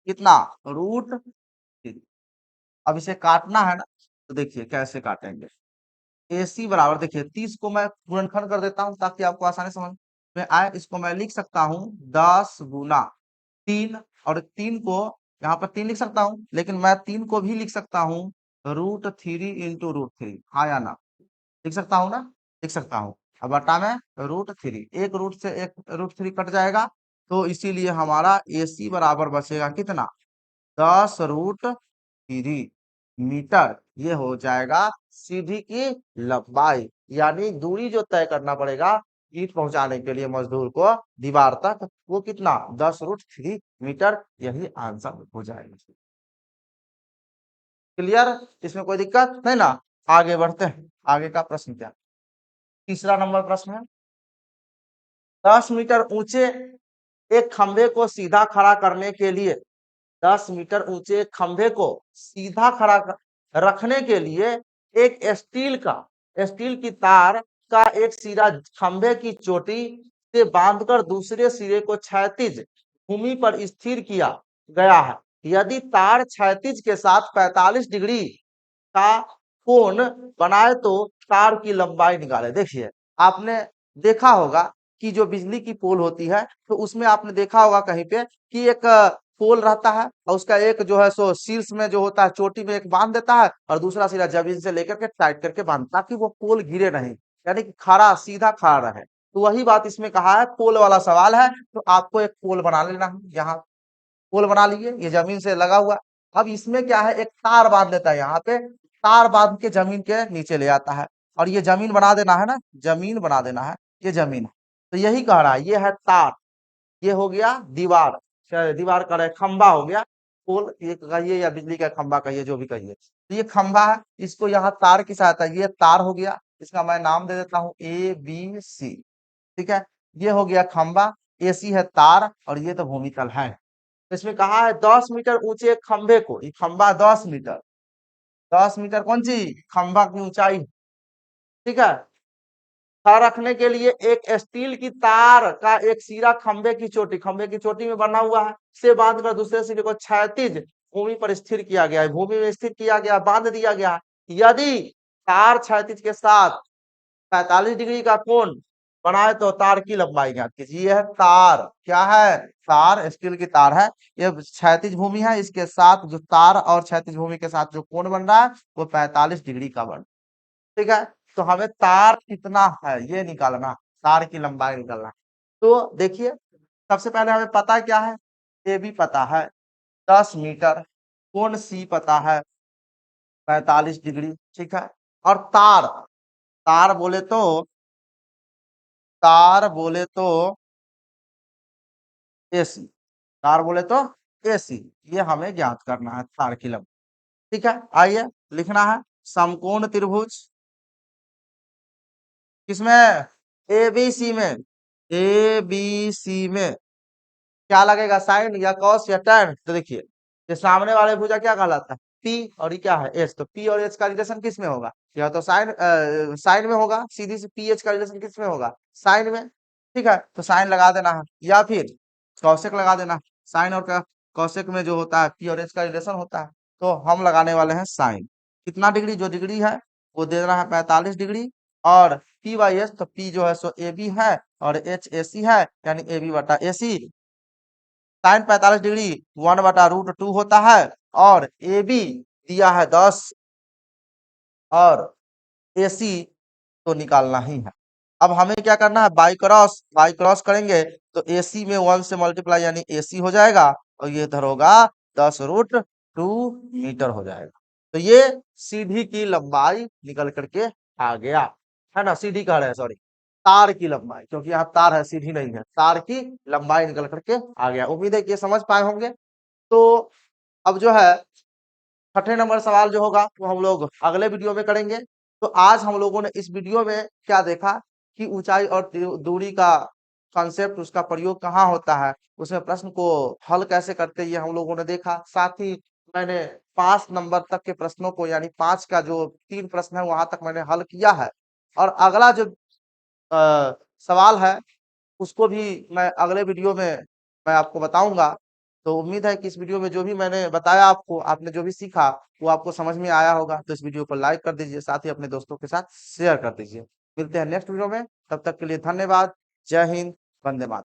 कितना, √3। अब इसे काटना है ना, तो देखिए कैसे काटेंगे। AC बराबर देखिए 30 को मैं गुणनखंड कर देता हूं ताकि आपको आसानी समझ में आए। इसको मैं लिख सकता हूं 10 गुना 3, और 3 को यहाँ पर 3 लिख सकता हूं, लेकिन मैं 3 को भी लिख सकता हूं √3 इंटू √3, हाँ या ना, लिख सकता हूँ ना, लिख सकता हूँ। अब बटा में √3, एक रूट से एक √3 कट जाएगा, तो इसीलिए हमारा AC बराबर बचेगा कितना, 10√3 मीटर। ये हो जाएगा सीढ़ी की लंबाई, यानी दूरी जो तय करना पड़ेगा ईंट पहुंचाने के लिए मजदूर को दीवार तक, वो कितना, 10√3 मीटर। यही आंसर हो जाएगा। क्लियर, इसमें कोई दिक्कत नहीं ना। आगे बढ़ते हैं, आगे का प्रश्न क्या, तीसरा नंबर प्रश्न है। 10 मीटर ऊंचे एक खंभे को सीधा खड़ा करने के लिए, 10 मीटर ऊंचे एक खंभे को सीधा खड़ा रखने के लिए एक स्टील की तार का एक सिरा खंभे की चोटी से बांधकर दूसरे सिरे को क्षैतिज भूमि पर स्थिर किया गया है। यदि तार क्षैतिज के साथ 45 डिग्री का कोण बनाए तो तार की लंबाई निकाले। देखिए आपने देखा होगा कि जो बिजली की पोल होती है, तो उसमें आपने देखा होगा कहीं पे कि एक पोल रहता है और उसका एक जो है सो शीर्ष में जो होता है चोटी में एक बांध देता है, और दूसरा सिरा जमीन से लेकर के टाइट करके बांध, ताकि वो पोल गिरे नहीं, यानी कि खड़ा सीधा खड़ा रहे। तो वही बात इसमें कहा है, पोल वाला सवाल है, तो आपको एक पोल बना लेना है। यहाँ पोल बना लिए, ये जमीन से लगा हुआ। अब इसमें क्या है, एक तार बांध देता है, यहाँ पे तार बांध के जमीन के नीचे ले आता है, और ये जमीन बना देना है ना, जमीन बना देना है, ये जमीन है। तो यही कह रहा है, ये है तार, ये हो गया दीवार, दीवार का खंबा हो गया, पोल ये कहिए या बिजली का खंबा कहिए, जो भी कहिए। तो ये खंबा है, इसको यहाँ तार की सहायता, ये तार हो गया, इसका मैं नाम दे देता हूँ ABC। ठीक है, ये हो गया खंबा, AC है तार, और ये तो भूमि तल है। तो इसमें कहा है 10 मीटर ऊंचे एक खंभे को, ये खंबा 10 मीटर, 10 मीटर कौन सी, खंभा की ऊंचाई, ठीक है, खड़ा रखने के लिए एक स्टील की तार का एक सिरा खंभे की चोटी में बना हुआ है, से बांधकर दूसरे सिरे को क्षैतिज भूमि पर स्थिर किया गया है, भूमि में स्थिर किया गया, बांध दिया गया। यदि तार क्षैतिज के साथ 45 डिग्री का कोण बनाए तो तार की लंबाई ज्ञात कीजिए। ये है तार, क्या है, तार स्टील की तार है, ये क्षैतिज भूमि है, इसके साथ जो तार और क्षैतिज भूमि के साथ जो कोण बन रहा है वो 45 डिग्री का बन, ठीक है। तो हमें तार कितना है ये निकालना, तार की लंबाई निकालना। तो देखिए सबसे पहले हमें पता क्या है, ए भी पता है 10 मीटर, कोण सी पता है 45 डिग्री, ठीक है। और तार, तार बोले तो तार बोले तो AC, तार बोले तो AC, ये हमें ज्ञात करना है तार की लंबाई। ठीक है, आइए लिखना है समकोण त्रिभुज, किसमें, ABC में, ABC में क्या लगेगा, साइन या कॉस या टैन। तो देखिए ये सामने वाले भुजा क्या कहलाता है, P, और ये क्या है H। तो P और H का रिलेशन किस में होगा, या तो साइन में होगा, सीधी से PH का रिलेशन किस में होगा, साइन में, ठीक है। तो साइन लगा देना है, या फिर कौशिक लगा देना, साइन और कौशिक में जो होता है P और H का रिलेशन होता है। तो हम लगाने वाले हैं साइन, कितना डिग्री, जो डिग्री है वो दे रहा है 45 डिग्री, और P/S, तो P जो है सो AB है और H AC है, यानी AB बटा AC। साइन 45 डिग्री 1/√2 होता है, और AB दिया है 10, और AC तो निकालना ही है। अब हमें क्या करना है, बाई क्रॉस करेंगे तो AC में 1 से मल्टीप्लाई यानी AC हो जाएगा, और ये इधर होगा 10√2 मीटर हो जाएगा। तो ये सीधी की लंबाई निकल करके आ गया, है ना, सीधी कह रहे हैं, सॉरी, तार की लंबाई, क्योंकि यहाँ तार है सीधी नहीं है, तार की लंबाई निकल करके आ गया। उम्मीद है कि ये समझ पाए होंगे। तो अब जो है छठे नंबर सवाल जो होगा वो हम लोग अगले वीडियो में करेंगे। तो आज हम लोगों ने इस वीडियो में क्या देखा कि ऊंचाई और दूरी का कॉन्सेप्ट, उसका प्रयोग कहाँ होता है, उसमें प्रश्न को हल कैसे करते हैं, ये हम लोगों ने देखा। साथ ही मैंने 5 नंबर तक के प्रश्नों को, यानी 5 का जो 3 प्रश्न है वहां तक मैंने हल किया है। और अगला जो सवाल है उसको भी मैं अगले वीडियो में मैं आपको बताऊंगा। तो उम्मीद है कि इस वीडियो में जो भी मैंने बताया आपको, आपने जो भी सीखा वो आपको समझ में आया होगा। तो इस वीडियो को लाइक कर दीजिए, साथ ही अपने दोस्तों के साथ शेयर कर दीजिए। मिलते हैं नेक्स्ट वीडियो में, तब तक के लिए धन्यवाद। जय हिंद, वंदे मातरम।